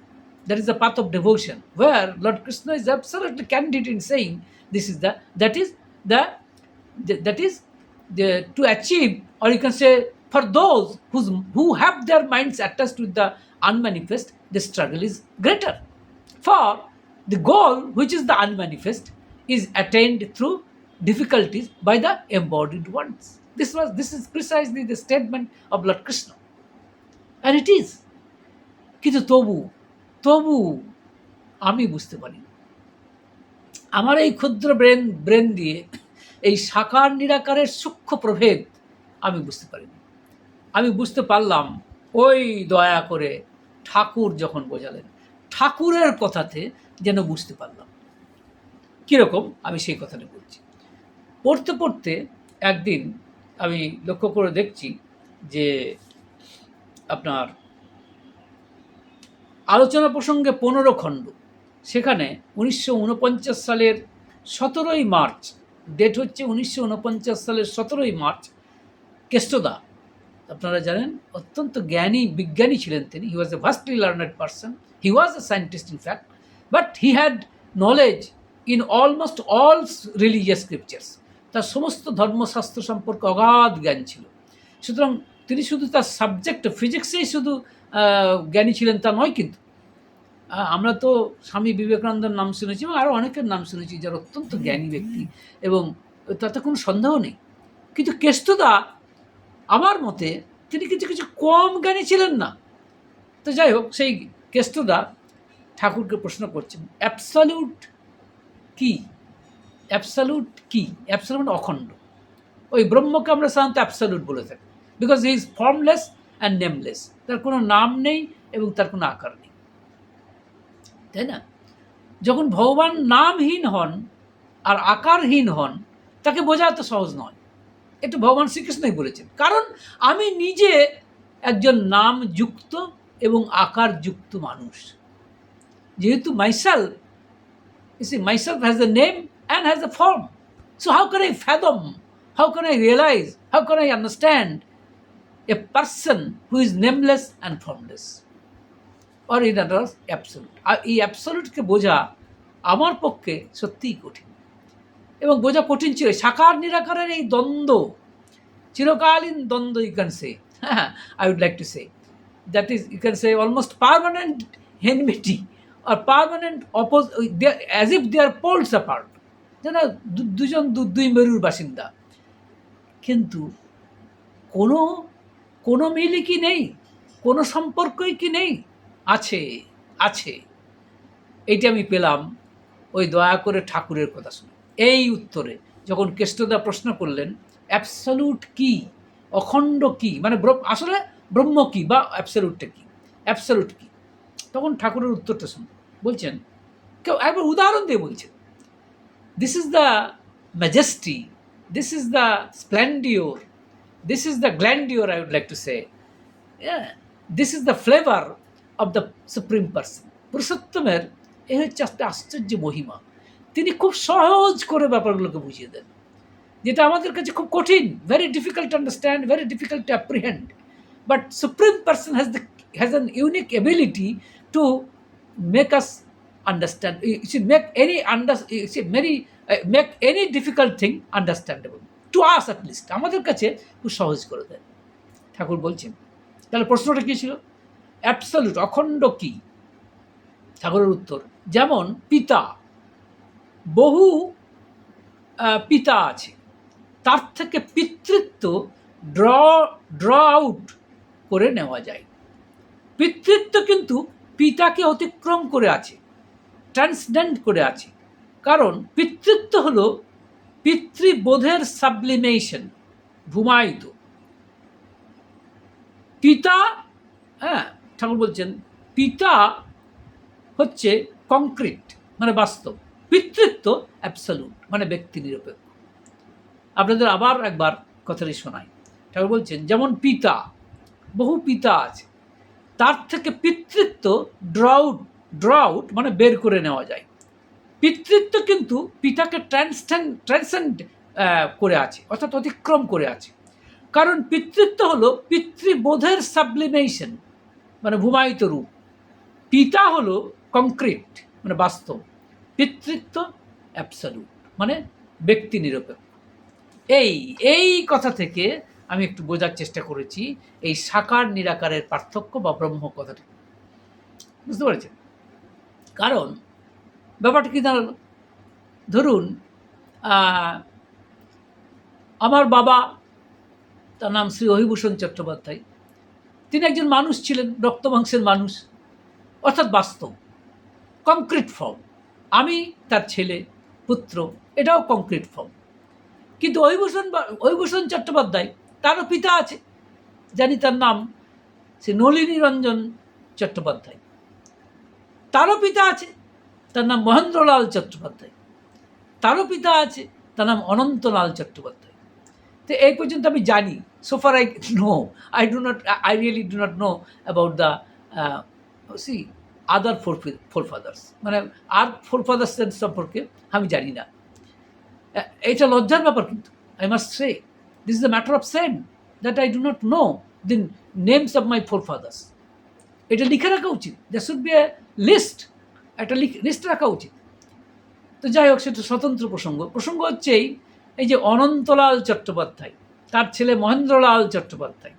that is the path of devotion, where Lord Krishna is absolutely candid in saying this is that is to achieve, or you can say for those who have their minds attached with the unmanifest, the struggle is greater. For the goal, which is the unmanifest, is attained through difficulties by the embodied ones. This is precisely the statement of Lord Krishna, and it is. কিন্তু তবু আমি বুঝতে পারি, আমার এই ক্ষুদ্র brain দিয়ে এই সাকার নিরাকারের সূক্ষ্ম প্রভেদ আমি বুঝতে পারিনি। আমি বুঝতে পারলাম ওই দয়া করে ঠাকুর যখন বোঝালেন, ঠাকুরের কথাতে যেন বুঝতে পারলাম। কীরকম আমি সেই কথাটা বলছি। পড়তে পড়তে একদিন আমি লক্ষ্য করে দেখছি যে আপনার আলোচনা প্রসঙ্গে 15 খণ্ড, সেখানে 1949 সালের 17ই মার্চ, ডেট হচ্ছে 1949 সালের 17ই মার্চ, কেষ্টদা, আপনারা জানেন অত্যন্ত বিজ্ঞানী ছিলেন তিনি। He was a vastly learned person, he was a scientist in fact, but he had knowledge in almost all religious scriptures. তার সমস্ত ধর্মশাস্ত্র সম্পর্কে অগাধ জ্ঞান ছিল। সুতরাং তিনি শুধু তার সাবজেক্ট ফিজিক্সেই শুধু জ্ঞানী ছিলেন তা নয়, কিন্তু আমরা তো স্বামী বিবেকানন্দের নাম শুনেছি এবং আরও অনেকের নাম শুনেছি যারা অত্যন্ত জ্ঞানী ব্যক্তি, এবং তাতে কোনো সন্দেহ নেই। কিন্তু কেষ্টদা আমার মতে তিনি কিছু কম জ্ঞানী ছিলেন না। তো যাই হোক, সেই কেষ্টদা ঠাকুরকে প্রশ্ন করছেন, অ্যাবসলিউট কি? অ্যাবসলিউট অখণ্ড। ওই ব্রহ্মকে আমরা সাধারণত অ্যাবসলিউট বলে থাকি, because he is formless and nameless. তার কোনো নাম নেই এবং তার কোনো আকার নেই, তাই না? যখন ভগবান নামহীন হন আর আকারহীন হন, তাকে বোঝা এত সহজ নয়। এটা ভগবান শ্রীকৃষ্ণই বলেছেন, কারণ আমি নিজে একজন নামযুক্ত এবং আকারযুক্ত মানুষ। যেহেতু myself has a name and has a form. So how can I fathom, how can I realize, how can I understand a person who is nameless and formless, or in other words absolute? আর এই অ্যাবসলিউটকে বোঝা আমার পক্ষে সত্যিই কঠিন, এবং বোঝা কঠিন ছিল। সাকার নিরাকারের এই দ্বন্দ্ব, চিরকালীন দ্বন্দ্ব, you can say, I would like to say that is, you can say almost permanent enmity or permanent as if they are poles apart, যেন দুই মেরুর বাসিন্দা। কিন্তু কোনো মিলই কি নেই, কোনো সম্পর্কই কি নেই? আছে। এইটা আমি পেলাম ওই দয়া করে ঠাকুরের কথা শুনে। এই উত্তরে যখন কেষ্টদা প্রশ্ন করলেন অ্যাবসলিউট কি, অখণ্ড কি, মানে আসলে ব্রহ্ম কি বা অ্যাবসলিউটটা কি, অ্যাবসলিউট কি, তখন ঠাকুরের উত্তরটা শুনুন। বলছেন, কেউ একবার উদাহরণ দিয়ে বলছেন, this is the majesty, this is the splendour, this is the grandeur, I would like to say, this is the flavour of the supreme person. পুরুষোত্তমের এই হচ্ছে একটা আশ্চর্য মহিমা। তিনি খুব সহজ করে ব্যাপারগুলোকে বুঝিয়ে দেন, যেটা আমাদের কাছে খুব কঠিন, very difficult to understand, very difficult to apprehend. But supreme person has an unique ability to make us understand, make any difficult thing understandable to us at least, আমাদের কাছে খুব সহজ করে দেন। ঠাকুর বলছেন, তাহলে প্রশ্নটা কী ছিল? অ্যাবসলিউট, অখণ্ড কি? ঠাকুরের উত্তর, যেমন পিতা, বহু পিতা আছে, তার থেকে পিতৃত্ব ড্র আউট করে নেওয়া যায়। পিতৃত্ব কিন্তু পিতাকে অতিক্রম করে আছে, ট্রান্সডেন্ড করে আছে, কারণ পিতৃত্ব হল পিতৃবোধের সাবলিমেশন, ভূমায়িত। পিতা, ঠাকুর বলছেন, পিতা হচ্ছে কংক্রিট, মানে বাস্তব, পিতৃত্ব অ্যাবসলিউট, মানে ব্যক্তি নিরপেক্ষ। আপনাদের আবার একবার কথাটি শোনাই। ঠাকুর বলছেন, যেমন পিতা, বহু পিতা আছে, তার থেকে পিতৃত্ব ড্র আউট মানে বের করে নেওয়া যায়। পিতৃত্ব কিন্তু পিতাকে ট্রান্সেন্ড করে আছে, অর্থাৎ অতিক্রম করে আছে, কারণ পিতৃত্ব হলো পিতৃবোধের সাবলিমেশন, মানে ভূমায়িত রূপ। পিতা হলো কংক্রিট, মানে বাস্তব, পিতৃত্ব অ্যাবসলিউট, মানে ব্যক্তি নিরপেক্ষ। এই কথা থেকে আমি একটু বোঝার চেষ্টা করেছি এই সাকার নিরাকারের পার্থক্য বা ব্রহ্ম কথাটি, বুঝতে পেরেছেন? কারণ ব্যাপারটা কি দাঁড়ালো, ধরুন আমার বাবা, তার নাম শ্রী অহিভূষণ চট্টোপাধ্যায়, তিনি একজন মানুষ ছিলেন, রক্তমাংসের মানুষ, অর্থাৎ বাস্তব, কংক্রিট ফর্ম। আমি তার ছেলে, পুত্র, এটাও কংক্রিট ফর্ম। কিন্তু অহিভূষণ চট্টোপাধ্যায়, তারও পিতা আছে, জানি তার নাম সে নলিনী রঞ্জন চট্টোপাধ্যায়, তারও পিতা আছে, তার নাম মহেন্দ্রলাল চট্টোপাধ্যায়, তারও পিতা আছে, তার নাম অনন্তলাল চট্টোপাধ্যায়। তো এই পর্যন্ত আমি জানি, সোফার I know, I really do not know about the আদার ফোরফাদার্স, মানে আর ফোরফাদার্সের সম্পর্কে আমি জানি না। এটা লজ্জার ব্যাপার, কিন্তু I must say this is a matter of shame that I do not know the names of my forefathers. এটা লিখে রাখা উচিত, that should be a list, একটা লিস্ট রাখা উচিত। তো যাই হোক, সেটা স্বতন্ত্র প্রসঙ্গ হচ্ছে এই যে অনন্তলাল চট্টোপাধ্যায়, তার ছেলে মহেন্দ্রলাল চট্টোপাধ্যায়।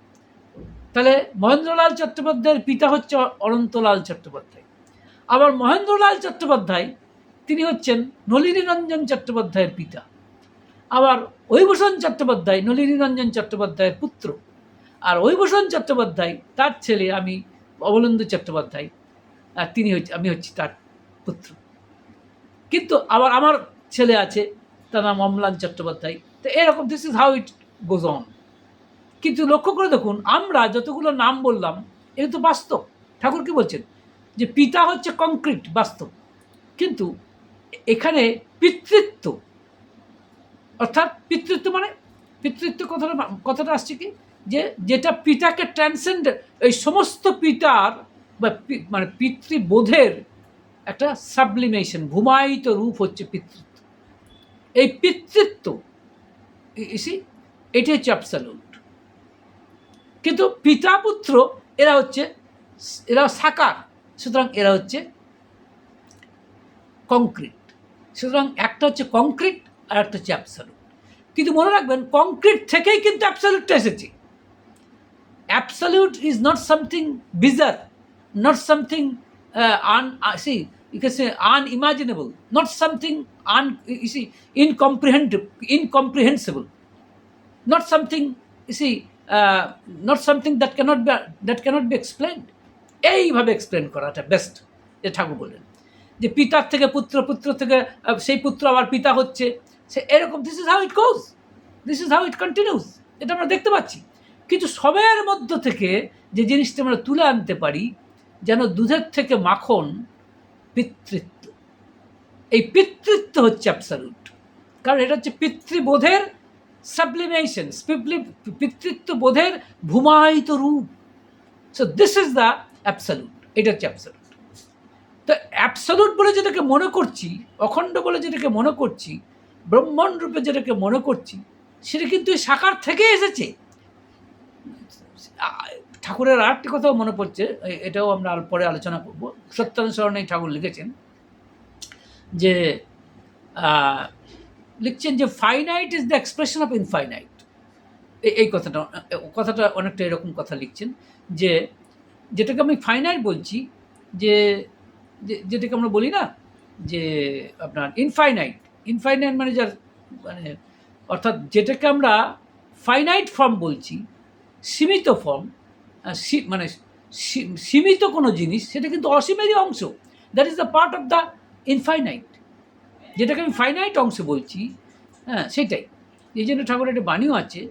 তাহলে মহেন্দ্রলাল চট্টোপাধ্যায়ের পিতা হচ্ছে অনন্তলাল চট্টোপাধ্যায়। আবার মহেন্দ্রলাল চট্টোপাধ্যায় তিনি হচ্ছেন নলিনীরঞ্জন চট্টোপাধ্যায়ের পিতা। আবার অহিভূষণ চট্টোপাধ্যায় নলিনীরঞ্জন চট্টোপাধ্যায়ের পুত্র। আর অহিভূষণ চট্টোপাধ্যায় তার ছেলে, আমি অবলন্দু চট্টোপাধ্যায়, আর আমি হচ্ছি তার পুত্র। কিন্তু আবার আমার ছেলে আছে, তার নাম অম্লান চট্টোপাধ্যায়। তো এরকম, this is how it goes on. কিন্তু লক্ষ্য করে দেখুন, আমরা যতগুলো নাম বললাম এটা তো বাস্তব। ঠাকুর কি বলছেন, যে পিতা হচ্ছে কংক্রিট, বাস্তব, কিন্তু এখানে পিতৃত্ব, অর্থাৎ পিতৃত্ব মানে পিতৃত্ব কথাটা আসছে কি, যে যেটা পিতাকে ট্রান্সেন্ড, এই সমস্ত পিতার বা মানে পিতৃবোধের একটা সাবলিমেশন, ভূমায়িত রূপ হচ্ছে পিতৃত্ব। এই পিতৃত্ব এটি হচ্ছে অ্যাবসলিউট। কিন্তু পিতা পুত্র এরা সাকার, সুতরাং এরা হচ্ছে কংক্রিট। সুতরাং একটা হচ্ছে কংক্রিট আর একটা হচ্ছে অ্যাবসলিউট। কিন্তু মনে রাখবেন, কংক্রিট থেকেই কিন্তু অ্যাবসলিউটটা এসেছে। Absolute is not something bizarre, not something you can say unimaginable, not something incomprehensible, not something not something that cannot be explained. এইভাবে এক্সপ্লেন করাটা বেস্ট। যে ঠাকুর বললেন যে পিতার থেকে পুত্র, পুত্র থেকে সেই পুত্র আবার পিতা হচ্ছে, সে এরকম, this is how it goes, this is how it continuous, এটা আমরা দেখতে পাচ্ছি। কিন্তু সবের মধ্য থেকে যে জিনিসটা আমরা তুলে আনতে পারি, যেন দুধের থেকে মাখন, পিতৃত্ব। এই পিতৃত্ব হচ্ছে অ্যাবসলিউট, কারণ এটা হচ্ছে পিতৃবোধের সাবলিমেশন, পিতৃত্ব বোধের ভূমায়িত রূপ। So this is the absolute, এটা হচ্ছে অ্যাবসলিউট। তো অ্যাবসলিউট বলে যেটাকে মনে করছি, অখণ্ড বলে যেটাকে মনে করছি, ব্রহ্মণ রূপে যেটাকে মনে করছি, সেটা কিন্তু এই সাকার থেকে এসেছে। ঠাকুরের আরেকটি কথাও মনে পড়ছে, এটাও আমরা পরে আলোচনা করব। সত্যানন্দ সরণি ঠাকুর লিখেছেন যে লিখছেন যে finite is the expression of infinite. এই কথাটা অনেকটা এরকম কথা লিখছেন যে যেটাকে আমি ফাইনাইট বলছি, যে যেটাকে আমরা বলি না যে আপনার ইনফাইনাইট, ইনফাইনাইট মানে যার মানে অর্থাৎ যেটাকে আমরা ফাইনাইট ফর্ম বলছি, সীমিত ফর্ম, মানে সীমিত কোনো জিনিস, সেটা কিন্তু অসীমেরই অংশ। That is the part of the infinite. যেটাকে আমি ফাইনাইট অংশ বলছি, হ্যাঁ সেটাই। এই জন্য ঠাকুরের একটা বাণীও আছে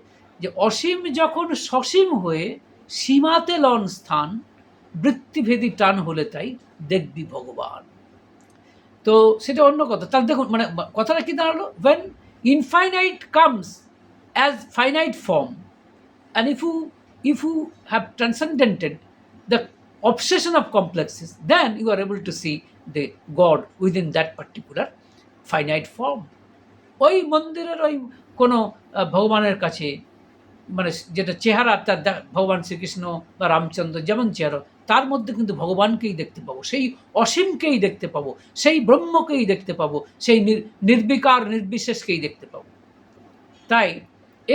যে অসীম যখন সসীম হয়ে সীমাতে লন স্থান, বৃত্তিভেদী টান হলে তাই দেখবি ভগবান। তো সেটা অন্য কথা। তাহলে দেখুন মানে কথাটা কি দাঁড়ালো, when infinite comes as finite form, and if you have transcended the obsession of complexes, then you are able to see the God within that particular finite form. ওই মন্দিরের ওই কোনো ভগবানের কাছে, মানে যেটা চেহারা তার ভগবান শ্রীকৃষ্ণ বা রামচন্দ্র যেমন চেহারা, তার মধ্যে কিন্তু ভগবানকেই দেখতে পাবো, সেই অসীমকেই দেখতে পাবো, সেই ব্রহ্মকেই দেখতে পাবো, সেই নির্বিকার নির্বিশেষকেই দেখতে পাবো। তাই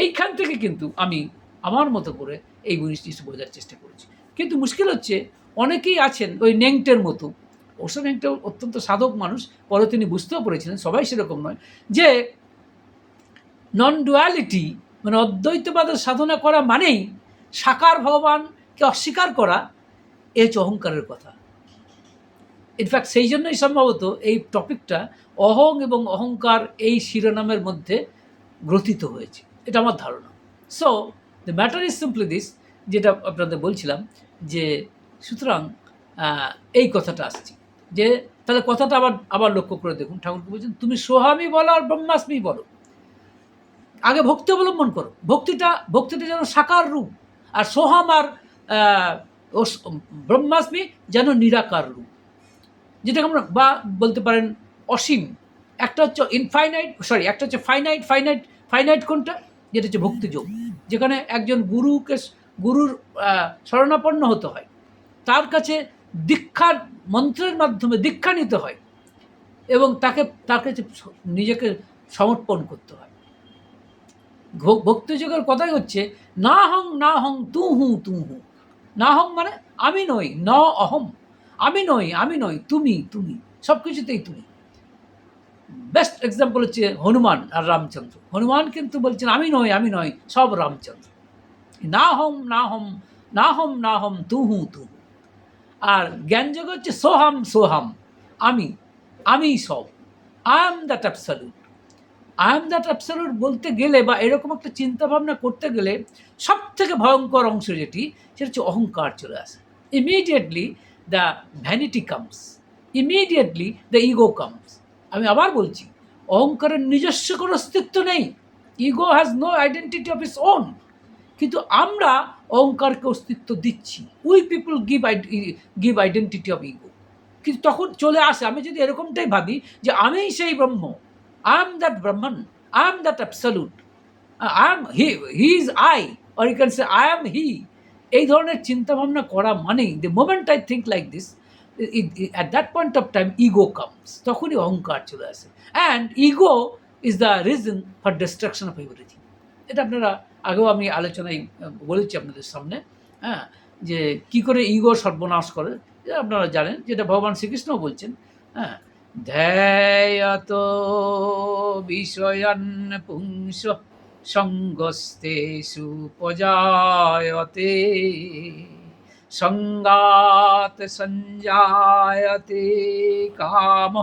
এইখান থেকে কিন্তু আমি আমার মতো করে এই জিনিসটি বোঝার চেষ্টা করেছি। কিন্তু মুশকিল হচ্ছে অনেকেই আছেন ওই নেংটের মতো, অবশ্য নেংটে অত্যন্ত সাধক মানুষ, পরে তিনি বুঝতেও পেরেছিলেন সবাই সেরকম নয়, যে নন ডুয়ালিটি মানে অদ্বৈতবাদের সাধনা করা মানেই সাকার ভগবানকে অস্বীকার করা, এ হচ্ছে অহংকারের কথা। ইনফ্যাক্ট সেই জন্যই সম্ভবত এই টপিকটা অহং এবং অহংকার এই শিরোনামের মধ্যে গ্রথিত হয়েছে, এটা আমার ধারণা। So the matter is simply this, যেটা আপনাদের বলছিলাম, যে সুতরাং এই কথাটা আসছে যে তাহলে কথাটা আবার লক্ষ্য করে দেখুন, ঠাকুরকে বলছেন তুমি সোহামি বলো আর ব্রহ্মাস্মি বলো, আগে ভক্তি অবলম্বন করো। ভক্তিটা যেন সাকার রূপ, আর সোহাম আর ব্রহ্মাস্মি যেন নিরাকার রূপ, যেটাকে আমরা বা বলতে পারেন অসীম। একটা হচ্ছে একটা হচ্ছে ফাইনাইট কোনটা, যেটা হচ্ছে ভক্তিযোগ, যেখানে একজন গুরুর শরণাপন্ন হতে হয়, তার কাছে দীক্ষার মন্ত্রের মাধ্যমে দীক্ষা নিতে হয় এবং তার কাছে নিজেকে সমর্পণ করতে হয়। ভক্তিযোগের কথাই হচ্ছে না হং তু হু, না হং মানে আমি নই, ন অহম, আমি নই, তুমি সব কিছুতেই তুমি। বেস্ট এক্সাম্পল হচ্ছে হনুমান আর রামচন্দ্র। হনুমান কিন্তু বলছেন আমি নই, সব রামচন্দ্র। না হম তু হু। আর জ্ঞানযোগ হচ্ছে সোহাম, আমি সব, আই এম দ্যাট অ্যাবসলিউট বলতে গেলে বা এরকম একটা চিন্তাভাবনা করতে গেলে সব থেকে ভয়ঙ্কর অংশ যেটি, সেটা হচ্ছে অহংকার চলে আসে। Immediately the vanity comes, immediately the ego comes. আমি আবার বলছি, অহংকারের নিজস্ব কোনো অস্তিত্ব নেই, ego has no identity of its own. কিন্তু আমরা অহংকারকে অস্তিত্ব দিচ্ছি, we people give identity of ego. কিন্তু তখন চলে আসে, আমি যদি এরকমটাই ভাবি যে আমিই সেই ব্রহ্ম, I am that Brahman, I am that absolute, I am he is I, or you can say I am he. এই ধরনের চিন্তাভাবনা করা মানেই, the moment I think like this, at that point of time ego comes, তখনই অহংকার চলে আসে। And ego is the reason for destruction of everything. এটা আপনারা আগেও আমি আলোচনায় বলেছি আপনাদের সামনে, হ্যাঁ, যে কি করে ইগো সর্বনাশ করে আপনারা জানেন, যেটা ভগবান শ্রীকৃষ্ণও বলছেন, হ্যাঁ, ধ্যায়ত বিষয়ান পুংস সঙ্গস্তেষু পজায়তে সঙ্গাত সঞ্জায়তে কাম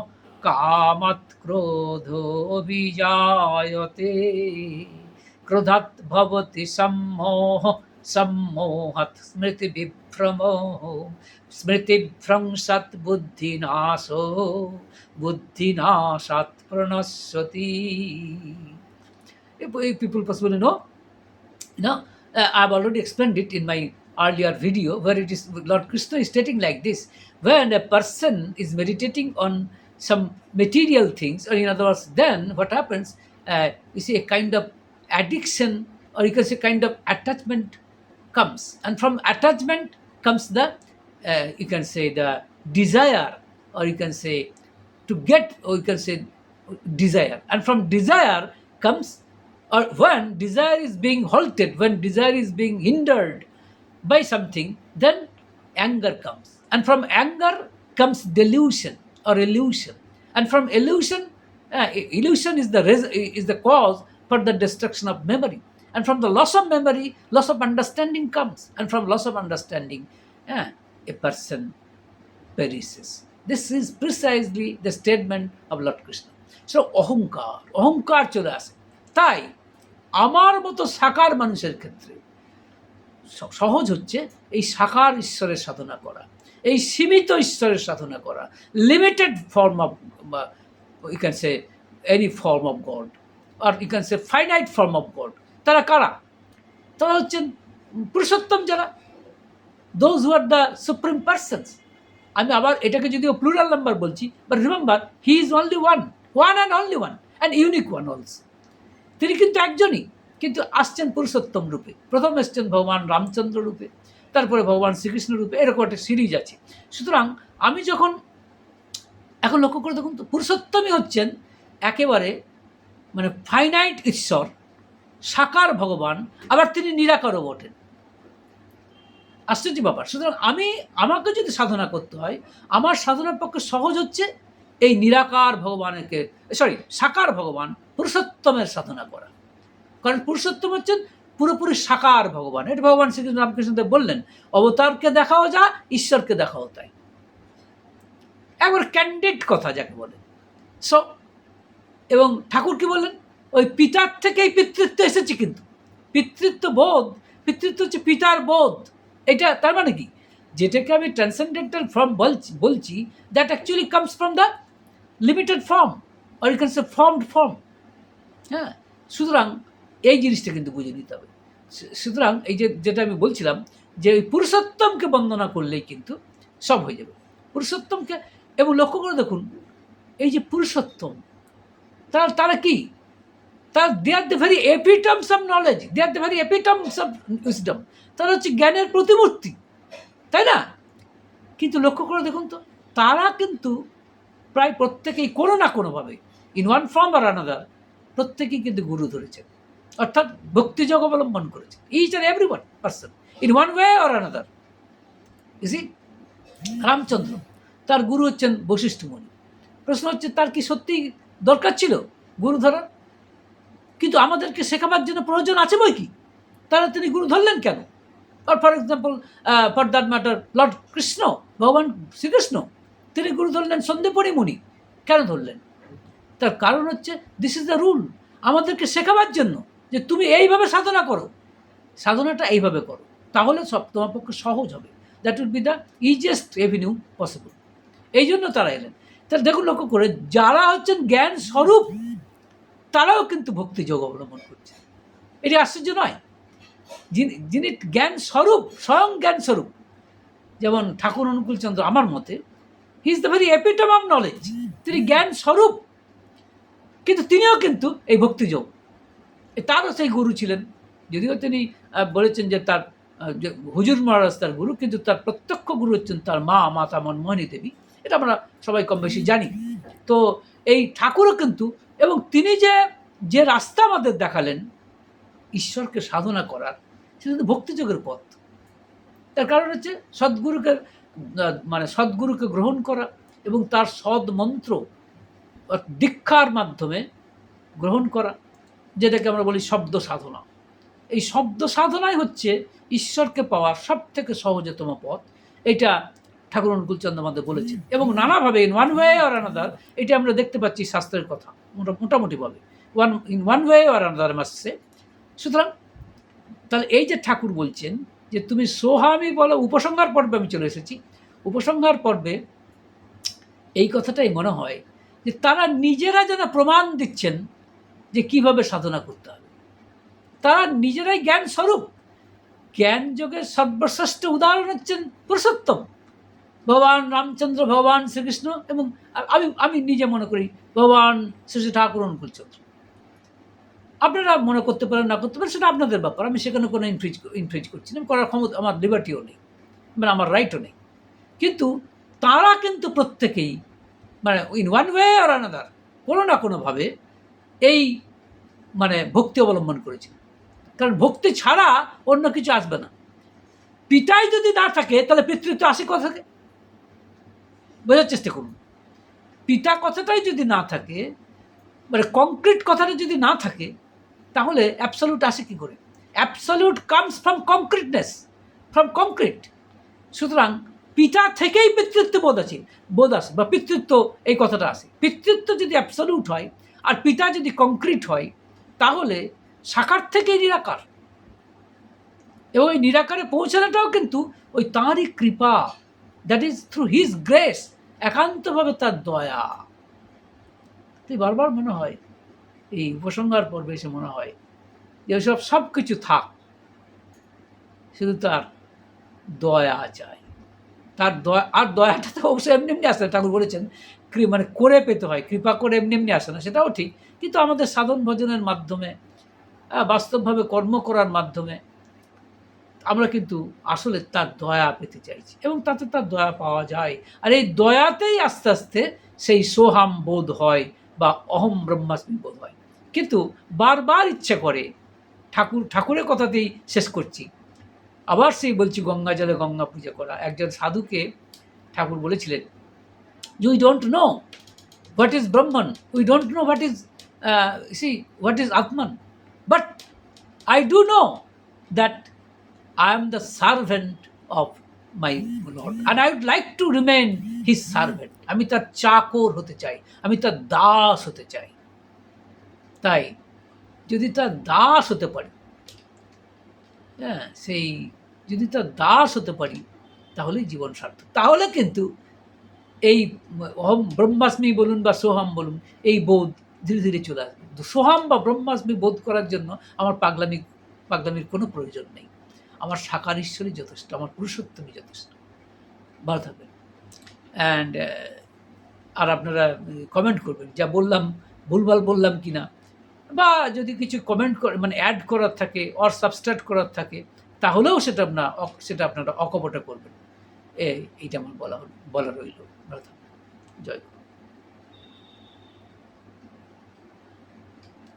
কামাৎ ক্রোধো অভিজায়তে ক্রোধাৎ ভবতি সম্মোহ সম্মোহাৎ স্মৃতিবিভ্রম স্মৃতিভ্রংশাৎ বুদ্ধিনাশো বুদ্ধিনাশাৎ প্রণশ্যতি. People possibly know. I've already explained it in my earlier video, where it is Lord Krishna is stating like this: when a person is meditating on some material things, or in other words, then what happens? You see, a kind of addiction, or you can say kind of attachment comes, and from attachment comes the you can say the desire, or you can say to get, or you can say desire, and from desire comes, or when desire is being halted, when desire is being hindered by something, then anger comes, and from anger comes delusion or illusion, and from illusion, illusion is the cause for the destruction of memory, and from the loss of memory, loss of understanding comes, and from loss of understanding, a person perishes. This is precisely the statement of Lord Krishna. So অহংকার চলে আসে. তাই আমার মতো সাকার মানুষের ক্ষেত্রে সহজ হচ্ছে এই সাকার ঈশ্বরের সাধনা করা, এই সীমিত ঈশ্বরের সাধনা করা, limited form of, you can say any form of God, R you can say finite form of God. তারা কারা? তারা হচ্ছেন পুরুষোত্তম যারা, those who are the supreme persons. আমি আবার এটাকে যদিও প্লুরাল নাম্বার বলছি, but remember he is only one and only one and unique one also. তিনি কিন্তু একজনই, কিন্তু আসছেন পুরুষোত্তম রূপে. প্রথম এসছেন ভগবান রামচন্দ্র রূপে, তারপরে ভগবান শ্রীকৃষ্ণ রূপে, এরকম একটা সিরিজ আছে. সুতরাং আমি যখন এখন লক্ষ্য করে দেখুন তো, পুরুষোত্তমই হচ্ছেন একেবারে মানে ফাইনাইট ঈশ্বর, সাকার ভগবান, আবার তিনি নিরাকারও বটেন. আশ্চর্য ব্যাপার. সুতরাং আমাকে যদি সাধনা করতে হয়, আমার সাধনার পক্ষে সহজ হচ্ছে এই নিরাকার ভগবানকে, সাকার ভগবান পুরুষোত্তমের সাধনা করা. কারণ পুরুষোত্তম হচ্ছেন পুরোপুরি সাকার ভগবান. এটা ভগবান শ্রীকৃষ্ণ রামকৃষ্ণদেব বললেন, অবতারকে দেখাও যা, ঈশ্বরকে দেখাও তাই. একবার ক্যান্ডিড কথা যাকে বলে. সো এবং ঠাকুর কি বললেন, ওই পিতার থেকেই পিতৃত্ব এসেছে. কিন্তু পিতৃত্ব হচ্ছে পিতার বোধ. এটা তার মানে কি, যেটাকে আমি ট্রান্সেন্ডেন্টাল ফর্ম বলছি, that actually comes from the limited form, or you can say formed form. হ্যাঁ, সুতরাং এই জিনিসটা কিন্তু বুঝে নিতে হবে. সুতরাং এই যেটা আমি বলছিলাম, যে ওই পুরুষোত্তমকে বন্দনা করলেই কিন্তু সব হয়ে যাবে. পুরুষোত্তমকে, এবং লক্ষ্য করে দেখুন, এই যে পুরুষোত্তম, তারা কি, they are the very epitomes of knowledge, they are the very epitomes of wisdom. তারা হচ্ছে জ্ঞানের প্রতিমূর্তি, তাই না? কিন্তু লক্ষ্য করে দেখুন তো, তারা কিন্তু প্রায় প্রত্যেকেই কোনো না কোনোভাবে, in one form or another, প্রত্যেকেই কিন্তু গুরু ধরেছেন, অর্থাৎ ভক্তিযোগ অবলম্বন করেছেন. Each and every one person in one way or another. ইসি রামচন্দ্র, তার গুরু হচ্ছেন বশিষ্ঠ মুনি. প্রশ্ন হচ্ছে, তার কি সত্যি দরকার ছিল গুরু ধরার? কিন্তু আমাদেরকে শেখাবার জন্য প্রয়োজন আছে বই কি, তারা তিনি গুরু ধরলেন কেন? আর for example, for that matter lord Krishna, ভগবান শ্রীকৃষ্ণ, তিনি গুরু ধরলেন সন্দেপরি মুনি. কেন ধরলেন? তার কারণ হচ্ছে, দিস ইজ দ্য রুল, আমাদেরকে শেখাবার জন্য যে তুমি এইভাবে সাধনা করো, সাধনাটা এইভাবে করো, তাহলে সব তোমার পক্ষে সহজ হবে. That will be the easiest Avenue possible. এই জন্য তারা এলেন. তাহলে দেখুন, লক্ষ্য করে, যারা হচ্ছেন জ্ঞান স্বরূপ, তারাও কিন্তু ভক্তিযোগ অবলম্বন করছে. এটি আশ্চর্য নয়? যিনি জ্ঞান স্বরূপ, স্বয়ং জ্ঞান স্বরূপ, যেমন ঠাকুর অনুকূলচন্দ্র, আমার মতে he is the very epitome of knowledge. তিনি জ্ঞান স্বরূপ, কিন্তু তিনিও কিন্তু এই ভক্তিযোগ, তারও সেই গুরু ছিলেন. যদিও তিনি বলেছেন যে তার যে হুজুর মহারাজ তার গুরু, কিন্তু তার প্রত্যক্ষ গুরু হচ্ছেন তার মাতা মনমোহিনী দেবী. এটা আমরা সবাই কম বেশি জানি. তো এই ঠাকুরও কিন্তু, এবং তিনি যে রাস্তা আমাদের দেখালেন ঈশ্বরকে সাধনা করার, সেটা কিন্তু ভক্তিযোগের পথ. তার কারণ হচ্ছে সদ্গুরুকে গ্রহণ করা এবং তার সদ মন্ত্র দীক্ষার মাধ্যমে গ্রহণ করা, যেটাকে আমরা বলি শব্দ সাধনা. এই শব্দ সাধনাই হচ্ছে ঈশ্বরকে পাওয়ার সব থেকে সহজতম পথ. এটা ঠাকুর অনুকূল চন্দ্রমাধব বলেছেন, এবং নানাভাবে in one way or another এটা আমরা দেখতে পাচ্ছি শাস্ত্রের কথা মোটামুটিভাবে in one way or another মাসছে। সুতরাং তাহলে এই যে ঠাকুর বলছেন যে তুমি সোহামি বলো, উপসংহার পর্বে আমি চলে এসেছি। উপসংহার পর্বে এই কথাটাই মনে হয় যে তারা নিজেরা যেন প্রমাণ দিচ্ছেন যে কিভাবে সাধনা করতে হবে। তারা নিজেরাই জ্ঞান স্বরূপ, জ্ঞান যোগের সর্বশ্রেষ্ঠ উদাহরণ হচ্ছেন পুরুষোত্তম ভগবান রামচন্দ্র, ভগবান শ্রীকৃষ্ণ, এবং আমি নিজে মনে করি ভগবান শ্রী ঠাকুর অনুকূল চন্দ্র। আপনারা মনে করতে পারেন, না করতে পারেন, সেটা আপনাদের ব্যাপার। আমি সেখানে কোনো ইনফ্লুয়েন্স করছি না, করার ক্ষমতা আমার লিবার্টিও নেই, মানে আমার রাইটও নেই। কিন্তু তারা কিন্তু প্রত্যেকেই মানে in one way or another কোনো না কোনোভাবে এই মানে ভক্তি অবলম্বন করেছে। কারণ ভক্তি ছাড়া অন্য কিছু আসবে না। পিতাই যদি না থাকে তাহলে পিতৃত্ব আসে কোথা থেকে? বোঝার চেষ্টা করুন। পিতা কথাটাই যদি না থাকে, মানে কংক্রিট কথাটা যদি না থাকে, তাহলে অ্যাবসলিউট আসে কী করে? Absolute comes from concreteness, from concrete. সুতরাং পিতা থেকেই পিতৃত্ব বোধ আসে বা পিতৃত্ব এই কথাটা আসে। পিতৃত্ব যদি অ্যাবসলিউট হয় আর পিতা যদি কংক্রিট হয়, তাহলে সাকার থেকেই নিরাকার, এবং ওই নিরাকারে পৌঁছানোটাও কিন্তু ওই তাঁরই কৃপা, that is through his grace, একান্তভাবে তার দয়া। তাই বারবার মনে হয় এই উপসংহার পর্বে এসে মনে হয় যে ওইসব সব কিছু থাক, শুধু তার দয়া চাই। তার দয়া, আর দয়াটা তো অবশ্যই এমনি এমনি আসে না। ঠাকুর বলেছেন মানে করে পেতে হয়, কৃপা করে এমনি এমনি আসে না, সেটাও ঠিক। কিন্তু আমাদের সাধন ভজনের মাধ্যমে, বাস্তবভাবে কর্ম করার মাধ্যমে আমরা কিন্তু আসলে তার দয়া পেতে চাইছি, এবং তাতে তার দয়া পাওয়া যায়। আর এই দয়াতেই আস্তে আস্তে সেই সোহাম বোধ হয় বা অহম ব্রহ্মাস্মি বোধ হয়। কিন্তু বারবার ইচ্ছে করে, ঠাকুরের কথাতেই শেষ করছি, আবার সেই বলছি গঙ্গা জলে গঙ্গা পূজা করা। একজন সাধুকে ঠাকুর বলেছিলেন, we don't know what is Brahman, we don't know what is what is Atman, but I do know that I am the servant of my Lord and I would like to remain his servant. আমি তার চাকর হতে চাই, আমি তার দাস হতে চাই। তাই যদি তার দাস হতে পারি, হ্যাঁ, সেই যদি তার দাস হতে পারি, তাহলেই জীবন সার্থক। তাহলে কিন্তু এই অহম ব্রহ্মাস্মি বলুন বা সোহাম বলুন, এই বোধ ধীরে ধীরে চলে আসবে। সোহাম বা ব্রহ্মাস্মি বোধ করার জন্য আমার পাগলামির কোনো প্রয়োজন নেই। আমার সাকার ঈশ্বরই যথেষ্ট, আমার পুরুষোত্তমই যথেষ্ট। ভালো থাকবেন। অ্যান্ড আর আপনারা কমেন্ট করবেন, যা বললাম ভুলভাল বললাম কি না, বা যদি কিছু কমেন্ট করে মানে অ্যাড করার থাকে অর সাবস্ট্রাক্ট করার থাকে, তাহলেও সেটা আপনারা অকপটে করবেন। এইটা আমার বলা রইল। ভালো থাকবেন। জয় গুরু।